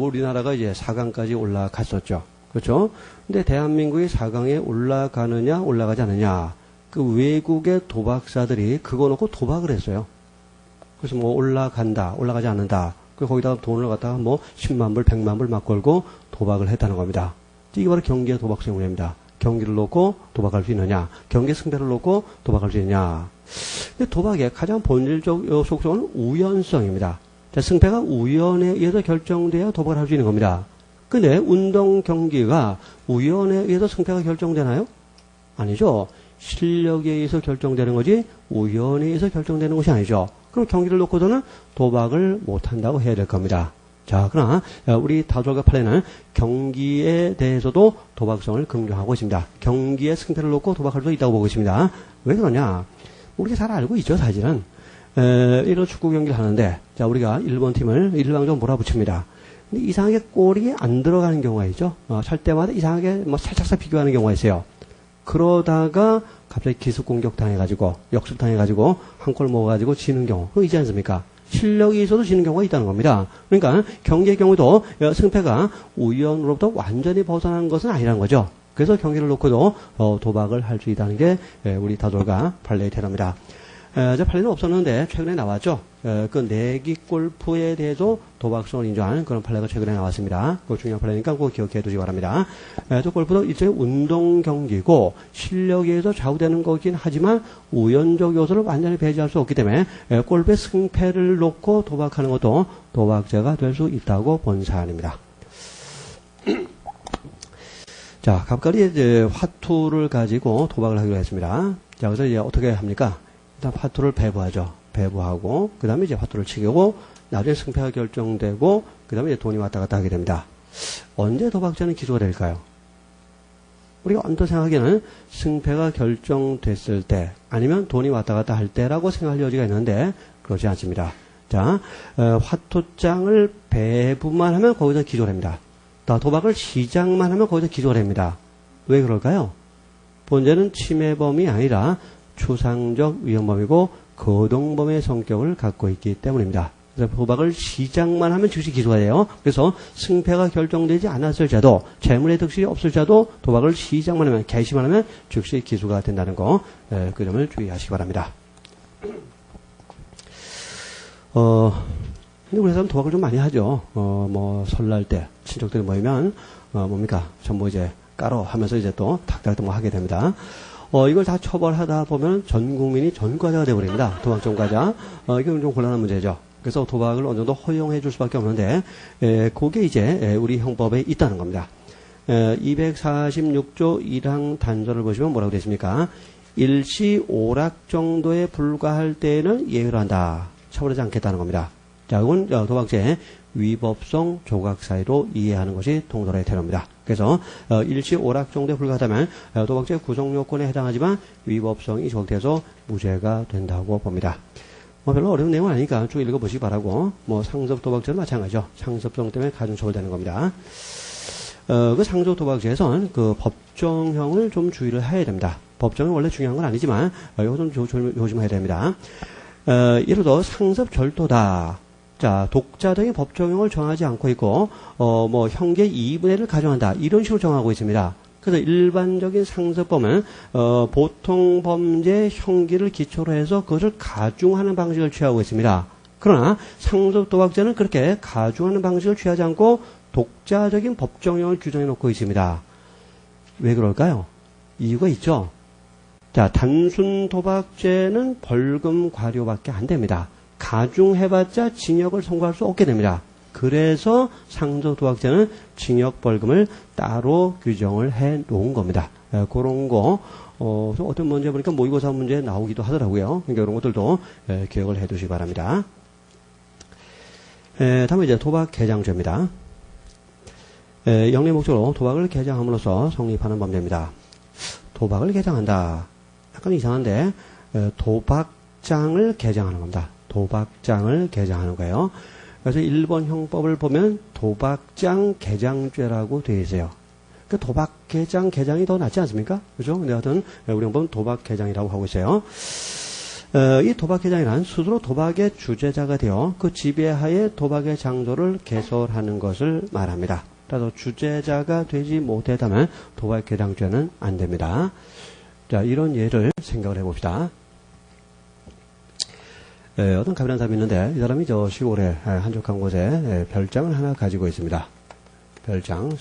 우리나라가 이제 4강까지 올라갔었죠. 그렇죠? 근데 대한민국이 4강에 올라가느냐, 올라가지 않느냐. 그 외국의 도박사들이 그거 놓고 도박을 했어요. 그래서 뭐 올라간다, 올라가지 않는다. 그 거기다가 돈을 갖다가 뭐 10만 불, 100만 불 막 걸고 도박을 했다는 겁니다. 이게 바로 경기의 도박성 문제입니다. 경기를 놓고 도박할 수 있느냐, 경기 승패를 놓고 도박할 수 있느냐. 근데 도박의 가장 본질적 속성은 우연성입니다. 자, 승패가 우연에 의해서 결정되어 도박을 할 수 있는 겁니다. 근데 운동 경기가 우연에 의해서 승패가 결정되나요? 아니죠. 실력에 의해서 결정되는 거지 우연에 의해서 결정되는 것이 아니죠. 그럼 경기를 놓고서는 도박을 못한다고 해야 될 겁니다. 자, 그러나 우리 다수결과 판례는 경기에 대해서도 도박성을 긍정하고 있습니다. 경기의 승패를 놓고 도박할 수 있다고 보고 있습니다. 왜 그러냐? 우리가 잘 알고 있죠, 사실은. 이런 축구 경기를 하는데, 자, 우리가 일본 팀을 일방적으로 몰아붙입니다. 근데 이상하게 골이 안 들어가는 경우가 있죠. 찰 때마다 이상하게 뭐 살짝씩 비교하는 경우가 있어요. 그러다가 갑자기 기습 공격 당해가지고, 역습 당해가지고, 한 골 먹어가지고 지는 경우. 그거 있지 않습니까? 실력이 있어도 지는 경우가 있다는 겁니다. 그러니까 경기의 경우도 승패가 우연으로부터 완전히 벗어난 것은 아니라는 거죠. 그래서 경기를 놓고도 도박을 할 수 있다는 게 우리 다솔가 판례의 테러입니다. 저 판례는 없었는데 최근에 나왔죠. 그 내기 골프에 대해서 도박성을 인정하는 그런 판례가 최근에 나왔습니다. 그 중요한 판례니까 꼭 기억해 두시기 바랍니다. 저 골프도 일종의 운동 경기고 실력에 의해서 좌우되는 거긴 하지만 우연적 요소를 완전히 배제할 수 없기 때문에 골프의 승패를 놓고 도박하는 것도 도박죄가 될 수 있다고 본 사안입니다. 자, 갑자기 이제 화투를 가지고 도박을 하기로 했습니다. 자, 그래서 이제 어떻게 합니까? 일단 화투를 배부하죠. 배부하고, 그 다음에 이제 화투를 치고, 나중에 승패가 결정되고, 그 다음에 이제 돈이 왔다 갔다 하게 됩니다. 언제 도박죄는 기소가 될까요? 우리가 언뜻 생각하기에는 승패가 결정됐을 때, 아니면 돈이 왔다 갔다 할 때라고 생각할 여지가 있는데, 그렇지 않습니다. 자, 화투장을 배부만 하면 거기서 기소를 합니다. 도박을 시작만 하면 거기서 기소를 합니다. 왜 그럴까요? 본죄는 침해범이 아니라 추상적 위헌범이고 거동범의 성격을 갖고 있기 때문입니다. 그래서 도박을 시작만 하면 즉시 기소가 돼요. 그래서 승패가 결정되지 않았을 자도 재물의 득실이 없을 자도 도박을 시작만 하면 개시만 하면 즉시 기소가 된다는 거, 그 점을 주의하시기 바랍니다. 근데 우리 사람 도박을 좀 많이 하죠. 뭐 설날 때 친척들이 모이면 뭡니까? 전부 이제 까로 하면서 이제 또 탁탁 뭐 하게 됩니다. 이걸 다 처벌하다 보면 전 국민이 전과자가 되어버립니다. 도박 전과자. 이건 좀 곤란한 문제죠. 그래서 도박을 어느 정도 허용해 줄 수밖에 없는데, 그게 이제 우리 형법에 있다는 겁니다. 246조 1항 단서를 보시면 뭐라고 되어 있습니까? 일시 오락 정도에 불과할 때에는 예외로 한다. 처벌하지 않겠다는 겁니다. 자, 이건 도박죄의 위법성 조각 사이로 이해하는 것이 동설의 테러입니다. 그래서 일시 오락 정도에 불과하다면 도박죄 구성 요건에 해당하지만 위법성이 조각돼서 무죄가 된다고 봅니다. 뭐 별로 어려운 내용은 아니니까 쭉 읽어보시기 바라고, 뭐 상습 도박죄는 마찬가지죠. 상습성 때문에 가중처벌되는 겁니다. 그 상습 도박죄에선 그 법정형을 좀 주의를 해야 됩니다. 법정은 원래 중요한 건 아니지만 이거 좀 조심해야 됩니다. 예를 들어 상습 절도다. 자, 독자적인 법정형을 정하지 않고 있고, 뭐, 형계 2분의 1을 가정한다. 이런 식으로 정하고 있습니다. 그래서 일반적인 상습범은, 보통 범죄 형기를 기초로 해서 그것을 가중하는 방식을 취하고 있습니다. 그러나 상습 도박죄는 그렇게 가중하는 방식을 취하지 않고 독자적인 법정형을 규정해 놓고 있습니다. 왜 그럴까요? 이유가 있죠. 자, 단순 도박죄는 벌금 과료밖에 안 됩니다. 가중해봤자 징역을 선고할 수 없게 됩니다. 그래서 상습 도박죄는 징역 벌금을 따로 규정을 해 놓은 겁니다. 그런 거 어떤 문제 보니까 모의고사 문제에 나오기도 하더라고요. 그러니까 이런 것들도 기억을 해 두시기 바랍니다. 다음에 이제 도박 개장죄입니다. 영리 목적으로 도박을 개장함으로써 성립하는 범죄입니다. 도박을 개장한다. 약간 이상한데 도박장을 개장하는 겁니다. 도박장을 개장하는 거예요. 그래서 일본 형법을 보면 도박장 개장죄라고 되어 있어요. 그 도박 개장이 더 낫지 않습니까? 그죠? 근데 하여튼 우리 형법은 도박 개장이라고 하고 있어요. 이 도박 개장이란 스스로 도박의 주재자가 되어 그 지배하에 도박의 장소를 개설하는 것을 말합니다. 따라서 주재자가 되지 못했다면 도박 개장죄는 안 됩니다. 자, 이런 예를 생각을 해봅시다. 어떤 갑이라는 사람이 있는데 이 사람이 저 시골에 한적한 곳에 별장을 하나 가지고 있습니다. 별장.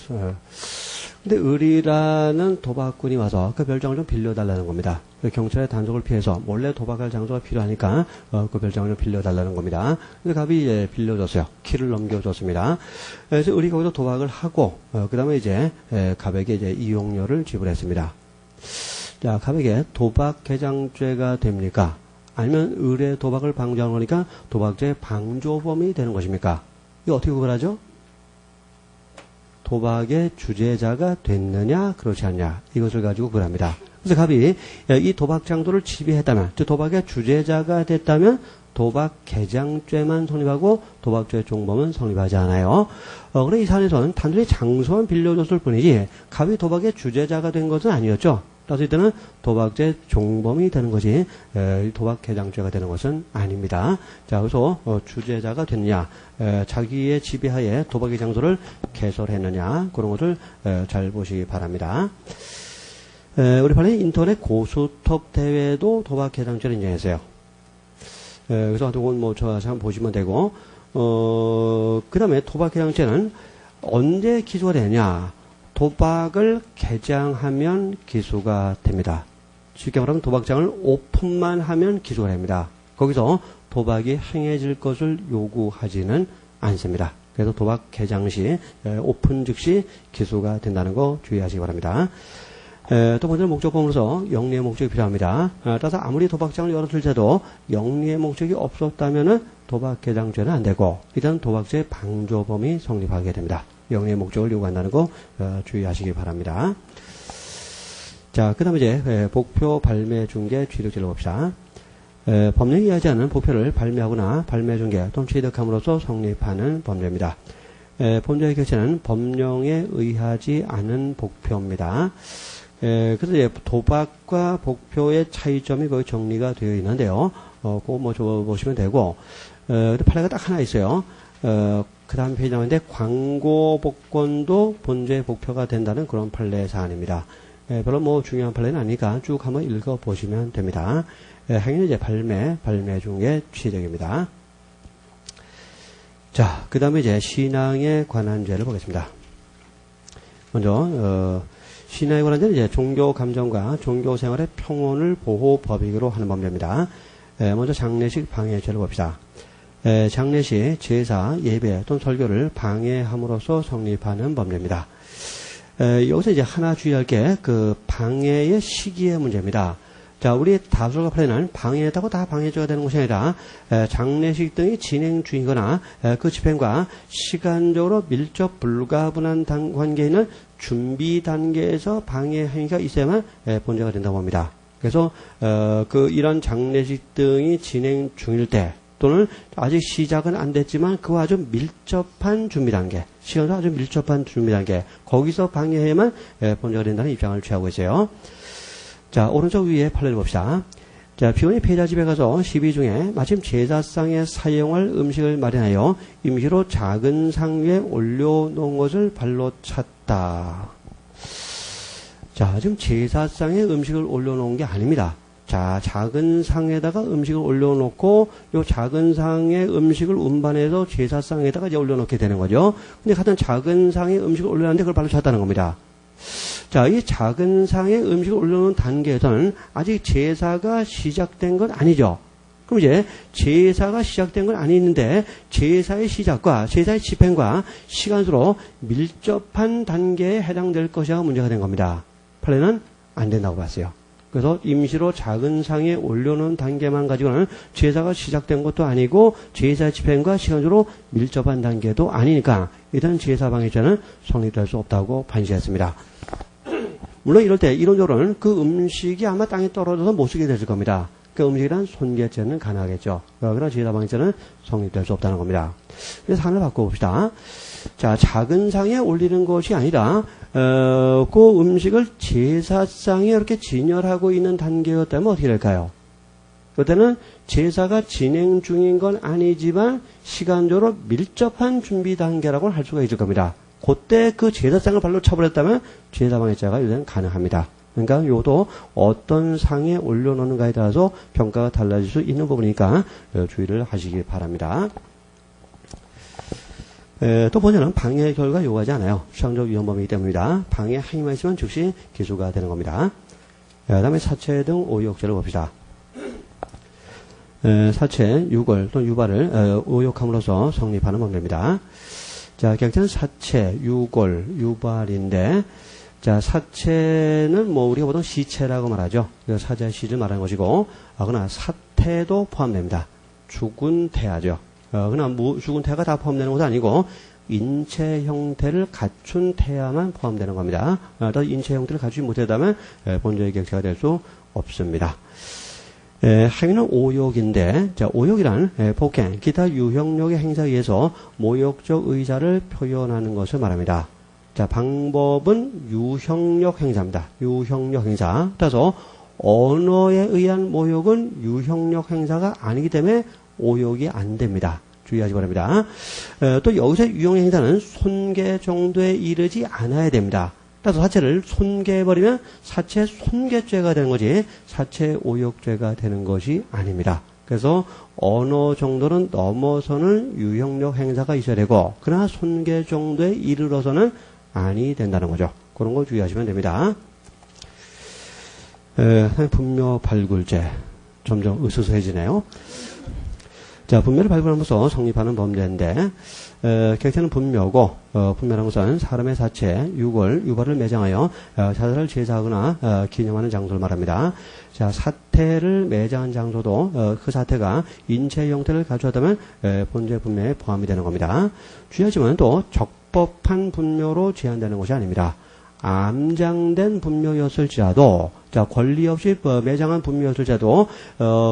근데 을이라는 도박꾼이 와서 그 별장을 좀 빌려달라는 겁니다. 경찰의 단속을 피해서 몰래 도박할 장소가 필요하니까 그 별장을 좀 빌려달라는 겁니다. 근데 갑이 빌려줬어요. 키를 넘겨줬습니다. 그래서 을이 거기서 도박을 하고 그 다음에 이제 갑에게 이제 이용료를 지불했습니다. 자, 갑에게 도박 개장죄가 됩니까? 아니면 을의 도박을 방조하는 거니까 도박죄 방조범이 되는 것입니까? 이거 어떻게 구별하죠? 도박의 주재자가 됐느냐 그렇지 않냐 이것을 가지고 구별합니다. 그래서 갑이 이 도박 장소를 지배했다면 즉 도박의 주재자가 됐다면 도박 개장죄만 성립하고 도박죄 종범은 성립하지 않아요. 그런데 이 사안에서는 단순히 장소만 빌려줬을 뿐이지 갑이 도박의 주재자가 된 것은 아니었죠. 따라서 이때는 도박죄 종범이 되는 것이 도박 개장죄가 되는 것은 아닙니다. 자, 그래서 주재자가 됐느냐, 자기의 지배하에 도박의 장소를 개설했느냐 그런 것을 잘 보시기 바랍니다. 우리 판례 인터넷 고스톱 대회도 도박 개장죄를 인정했어요. 그래서 그건 뭐 저 한번 보시면 되고, 그 다음에 도박 개장죄는 언제 기소가 되느냐? 도박을 개장하면 기소가 됩니다. 쉽게 말하면 도박장을 오픈만 하면 기소가 됩니다. 거기서 도박이 행해질 것을 요구하지는 않습니다. 그래서 도박 개장 시 오픈 즉시 기소가 된다는 거 주의하시기 바랍니다. 또 번째는 목적범으로서 영리의 목적이 필요합니다. 따라서 아무리 도박장을 열었을 때도 영리의 목적이 없었다면 도박 개장죄는 안 되고 일단 도박죄 방조범이 성립하게 됩니다. 영리의 목적을 요구한다는 거 주의하시기 바랍니다. 자, 그 다음에 이제 복표 발매 중개 취득 질러봅시다. 법령이 이해하지 않은 복표를 발매하거나 발매 중개 또는 취득함으로써 성립하는 범죄입니다. 범죄의 격체는 법령에 의하지 않은 복표입니다. 그래서 이제 도박과 복표의 차이점이 거의 정리가 되어 있는데요. 그거 뭐 보시면 되고, 판례가 딱 하나 있어요. 그 다음 페이지 나오는데 광고 복권도 본죄 복표가 된다는 그런 판례 사안입니다. 별로 뭐 중요한 판례는 아니니까 쭉 한번 읽어 보시면 됩니다. 행위는 이제 발매 중에 취득입니다. 자, 그 다음에 이제 신앙에 관한 죄를 보겠습니다. 먼저 신앙에 관한 죄는 이제 종교 감정과 종교 생활의 평온을 보호 법익으로 하는 범죄입니다. 먼저 장례식 방해죄를 봅시다. 장례식, 제사, 예배 또는 설교를 방해함으로써 성립하는 범죄입니다. 여기서 이제 하나 주의할 게 그 방해의 시기의 문제입니다. 자, 우리 다수가 판례는 방해했다고 다 방해죄가 되는 것이 아니라 장례식 등이 진행 중이거나 그 집행과 시간적으로 밀접 불가분한 관계에 있는 준비 단계에서 방해 행위가 있어야만 본죄가 된다고 합니다. 그래서 이런 장례식 등이 진행 중일 때 또는 아직 시작은 안 됐지만 그와 아주 밀접한 준비 단계, 시간과 아주 밀접한 준비 단계, 거기서 방해해야만 본죄가 된다는 입장을 취하고 있어요. 자, 오른쪽 위에 판례를 봅시다. 자, 비원이 패자 집에 가서 시비 중에 마침 제사상에 사용할 음식을 마련하여 임시로 작은 상 위에 올려놓은 것을 발로 찼다. 자, 지금 제사상에 음식을 올려놓은 게 아닙니다. 자, 작은 상에다가 음식을 올려놓고 요 작은 상의 음식을 운반해서 제사상에다가 이제 올려놓게 되는 거죠. 근데 같은 작은 상에 음식을 올려놨는데 그걸 발로 찼다는 겁니다. 자, 이 작은 상에 음식을 올려놓은 단계에서는 아직 제사가 시작된 건 아니죠. 그럼 이제 제사가 시작된 건 아니는데 제사의 시작과 제사의 집행과 시간수로 밀접한 단계에 해당될 것이야 문제가 된 겁니다. 판례는 안 된다고 봤어요. 그래서 임시로 작은 상에 올려놓은 단계만 가지고는 제사가 시작된 것도 아니고 제사의 집행과 시간적으로 밀접한 단계도 아니니까 일단 제사방해죄는 성립될 수 없다고 판시했습니다. 물론 이럴 때 이론적으로는 그 음식이 아마 땅에 떨어져서 못 쓰게 됐을 겁니다. 그 음식이란 손괴죄는 가능하겠죠. 그러나 제사방해죄는 성립될 수 없다는 겁니다. 그래서 상을 바꿔봅시다. 자, 작은 상에 올리는 것이 아니라 그 음식을 제사상에 이렇게 진열하고 있는 단계였다면 어떻게 될까요? 그때는 제사가 진행 중인 건 아니지만 시간적으로 밀접한 준비 단계라고 할 수가 있을 겁니다. 그때 그 제사상을 발로 쳐버렸다면 제사방해죄가 이제는 가능합니다. 그러니까 요도 어떤 상에 올려놓는가에 따라서 평가가 달라질 수 있는 부분이니까 주의를 하시기 바랍니다. 또 번째는 방해 결과 요구하지 않아요. 수상적 위헌범이기 때문입니다. 방해 행위만 있으면 즉시 기소가 되는 겁니다. 그 다음에 사체 등 오욕죄를 봅시다. 사체, 유골 또는 유발을 오욕함으로써 성립하는 범죄입니다. 자, 객체는 사체, 유골, 유발인데, 자, 사체는 뭐 우리가 보통 시체라고 말하죠. 사자 시를 말하는 것이고, 그러나 사태도 포함됩니다. 죽은 태아죠. 그러나 죽은 태아가 다 포함되는 것은 아니고, 인체 형태를 갖춘 태아만 포함되는 겁니다. 또 인체 형태를 갖추지 못했다면 본죄의 객체가 될 수 없습니다. 행위는 오욕인데, 자, 오욕이란 폭행, 기타 유형력의 행사에 의해서 모욕적 의사를 표현하는 것을 말합니다. 자, 방법은 유형력 행사입니다. 유형력 행사. 따라서 언어에 의한 모욕은 유형력 행사가 아니기 때문에 오욕이 안 됩니다. 주의하시 바랍니다. 또 여기서 유형력 행사는 손괴 정도에 이르지 않아야 됩니다. 따라서 사체를 손괴해버리면 사체 손괴죄가 되는 거지 사체 오욕죄가 되는 것이 아닙니다. 그래서 어느 정도는 넘어서는 유형력 행사가 있어야 되고 그러나 손괴 정도에 이르러서는 아니 된다는 거죠. 그런 거 주의하시면 됩니다. 분묘 발굴죄 점점 으스스해지네요. 자, 분묘를 발굴함으로써 성립하는 범죄인데 객체는 분묘고 분묘라는 것은 사람의 사체, 유골, 유발을 매장하여 자살을 제사하거나 기념하는 장소를 말합니다. 자, 사태를 매장한 장소도 그 사태가 인체 형태를 갖추었다면 본죄 분묘에 포함이 되는 겁니다. 주의하시면 또 적법한 분묘로 제한되는 것이 아닙니다. 암장된 분묘였을지라도, 자, 권리 없이 매장한 분묘였을지라도,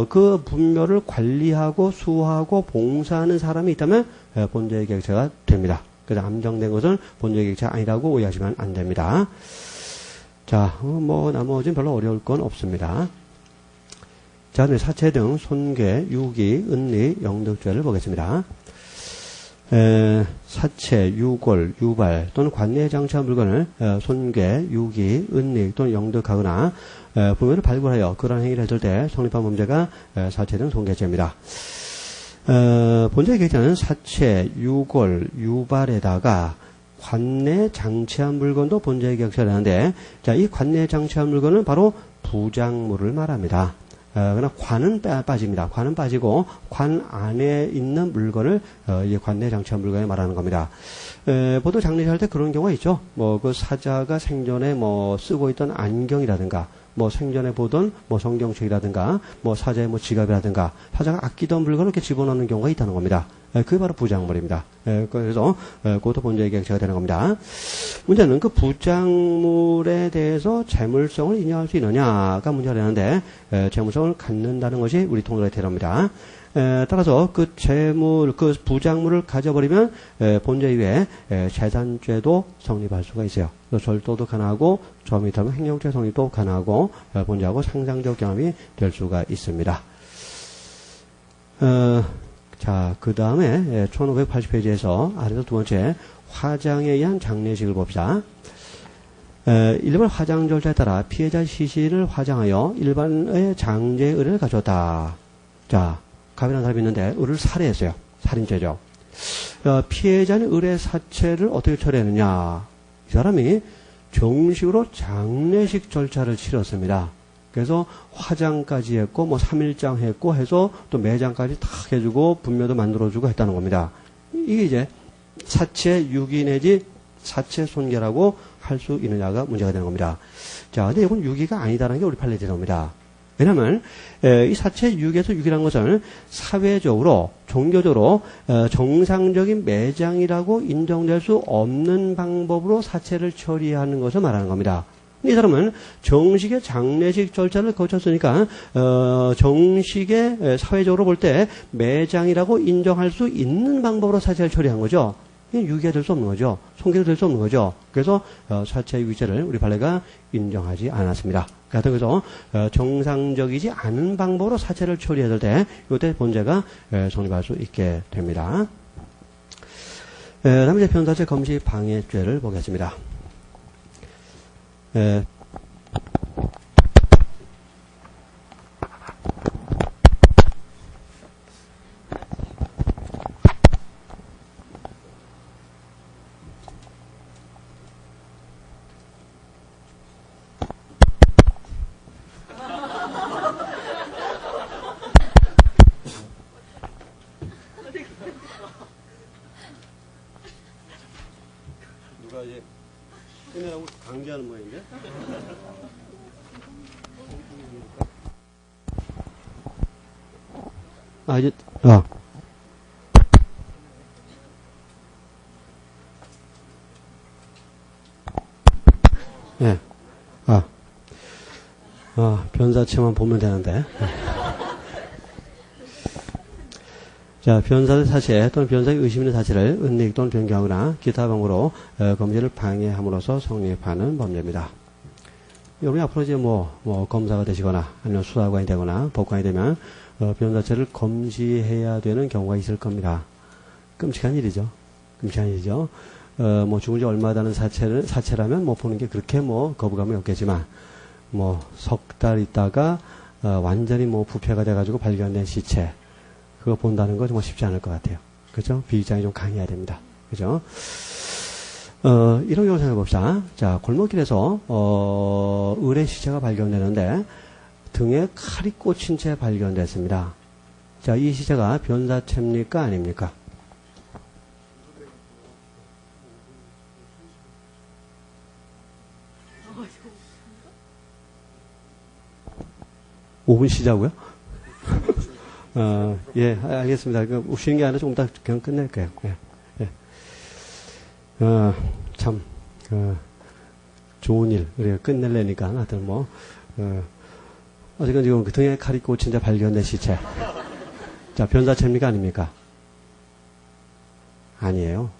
그 분묘를 관리하고 수호하고 봉사하는 사람이 있다면, 본죄의 객체가 됩니다. 그래서 암장된 것은 본죄의 객체가 아니라고 오해하시면 안 됩니다. 자, 나머지는 별로 어려울 건 없습니다. 자, 네, 사체 등 손괴, 유기, 은리, 영득죄를 보겠습니다. 사체, 유골, 유발 또는 관내에 장치한 물건을 손괴, 유기, 은닉 또는 영득하거나 분묘를 발굴하여 그러한 행위를 했을 때 성립한 범죄가 사체 등 손괴죄입니다. 본죄의 객체는 사체, 유골, 유발에다가 관내에 장치한 물건도 본죄의 객체를 하는데 자, 이 관내에 장치한 물건은 바로 부작물을 말합니다. 그러나 관은 빠집니다. 관은 빠지고 관 안에 있는 물건을 이 관내에 장치한 물건에 말하는 겁니다. 보통 장례식 할 때 그런 경우가 있죠. 그 사자가 생전에 쓰고 있던 안경이라든가 생전에 보던 성경책이라든가 사자의 지갑이라든가 사자가 아끼던 물건을 이렇게 집어넣는 경우가 있다는 겁니다. 그게 바로 부작물입니다. 그래서 그것도 본죄의 객체가 되는 겁니다. 문제는 그 부작물에 대해서 재물성을 인정할 수 있느냐가 문제가 되는데 재물성을 갖는다는 것이 우리 통일의 대로입니다. 따라서 그 그 부작물을 가져버리면 본죄 이외에 재산죄도 성립할 수가 있어요. 절도도 가능하고 저 밑하면 횡령죄 성립도 가능하고 본죄하고 상상적 경험이 될 수가 있습니다. 자, 그 다음에 1580페이지에서 아래서 두 번째 화장에 의한 장례식을 봅시다. 일반 화장 절차에 따라 피해자 시신을 화장하여 일반의 장례 의뢰를 가져왔다. 자, 갑이라는 사람이 있는데 의를 살해했어요. 살인죄죠. 피해자는 의뢰 사체를 어떻게 처리했느냐. 이 사람이 정식으로 장례식 절차를 치렀습니다. 그래서 화장까지 했고 3일장 했고 해서 또 매장까지 탁 해주고 분묘도 만들어주고 했다는 겁니다. 이게 이제 사체 유기 내지 사체 손괴라고 할 수 있느냐가 문제가 되는 겁니다. 자, 근데 이건 유기가 아니다라는 게 우리 판례에 나옵니다. 왜냐하면 이 사체 유기에서 유기라는 것은 사회적으로 종교적으로 정상적인 매장이라고 인정될 수 없는 방법으로 사체를 처리하는 것을 말하는 겁니다. 이 사람은 정식의 장례식 절차를 거쳤으니까 정식의 사회적으로 볼 때 매장이라고 인정할 수 있는 방법으로 사체를 처리한 거죠. 유기가 될 수 없는 거죠. 손괴가 될 수 없는 거죠. 그래서 사체 유기죄를 우리 판례가 인정하지 않았습니다. 그래서 정상적이지 않은 방법으로 사체를 처리했을 때 이때 본죄가 성립할 수 있게 됩니다. 다음에 이제 변사체 검시 방해죄를 보겠습니다. 누가 이제 끝내라고 강제하는 모양인데? 이제, 예. 변사체만 보면 되는데. 자, 변사의 사체 또는 변사의 의심 있는 사체를 은닉 또는 변경하거나 기타 방법으로 검진을 방해함으로써 성립하는 범죄입니다. 여러분이 앞으로 이제 검사가 되시거나 아니면 수사관이 되거나 법관이 되면 변사체를 검시해야 되는 경우가 있을 겁니다. 끔찍한 일이죠. 끔찍한 일이죠. 죽은 지 얼마 되는 사체라면 보는 게 그렇게 거부감이 없겠지만 석 달 있다가 완전히 부패가 돼가지고 발견된 시체 그거 본다는 거 정말 쉽지 않을 것 같아요. 그죠? 비위장이 좀 강해야 됩니다. 그죠? 이런 경우 생각해 봅시다. 자, 골목길에서, 의뢰 시체가 발견되는데, 등에 칼이 꽂힌 채 발견됐습니다. 자, 이 시체가 변사체입니까? 아닙니까? (5분) 쉬자고요? 예, 알겠습니다. 쉬는 게 아니라 조금 이따 그냥 끝낼게요. 예. 참, 좋은 일, 우리가 끝낼래니까, 하여튼 어쨌든 지금 그 등에 칼이 꽂힌 데 발견된 시체. 자, 변사체입니까? 아닙니까? 아니에요.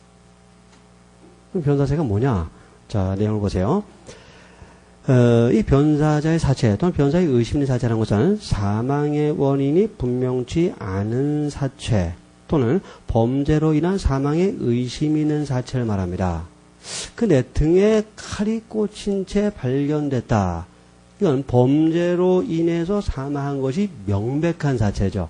그럼 변사체가 뭐냐? 자, 내용을 보세요. 이 변사자의 사체 또는 변사의 의심 있는 사체라는 것은 사망의 원인이 분명치 않은 사체 또는 범죄로 인한 사망의 의심이 있는 사체를 말합니다. 그 내 등에 칼이 꽂힌 채 발견됐다. 이건 범죄로 인해서 사망한 것이 명백한 사체죠.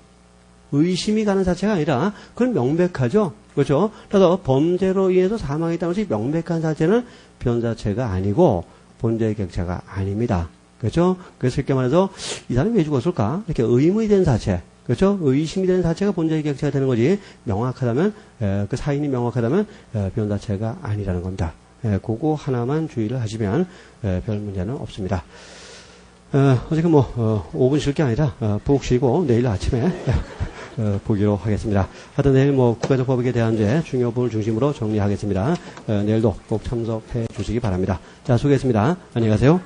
의심이 가는 사체가 아니라 그건 명백하죠. 그렇죠? 그래서 범죄로 인해서 사망했다는 것이 명백한 사체는 변사체가 아니고 본죄의 객체가 아닙니다. 그렇죠? 그래서 쉽게 말해서 이 사람이 왜 죽었을까? 이렇게 의문이 된 사체, 그렇죠? 의심이 된 사체가 본죄의 객체가 되는 거지. 명확하다면 그 사인이 명확하다면 변사체가 아니라는 겁니다. 그거 하나만 주의를 하시면 별 문제는 없습니다. 어쨌든 5분 쉴 게 아니라 푹 쉬고 내일 아침에 보기로 하겠습니다. 하여튼 내일 국가적 법익에 대한 중요 부분을 중심으로 정리하겠습니다. 내일도 꼭 참석해 주시기 바랍니다. 자, 수고했습니다. 안녕히 가세요.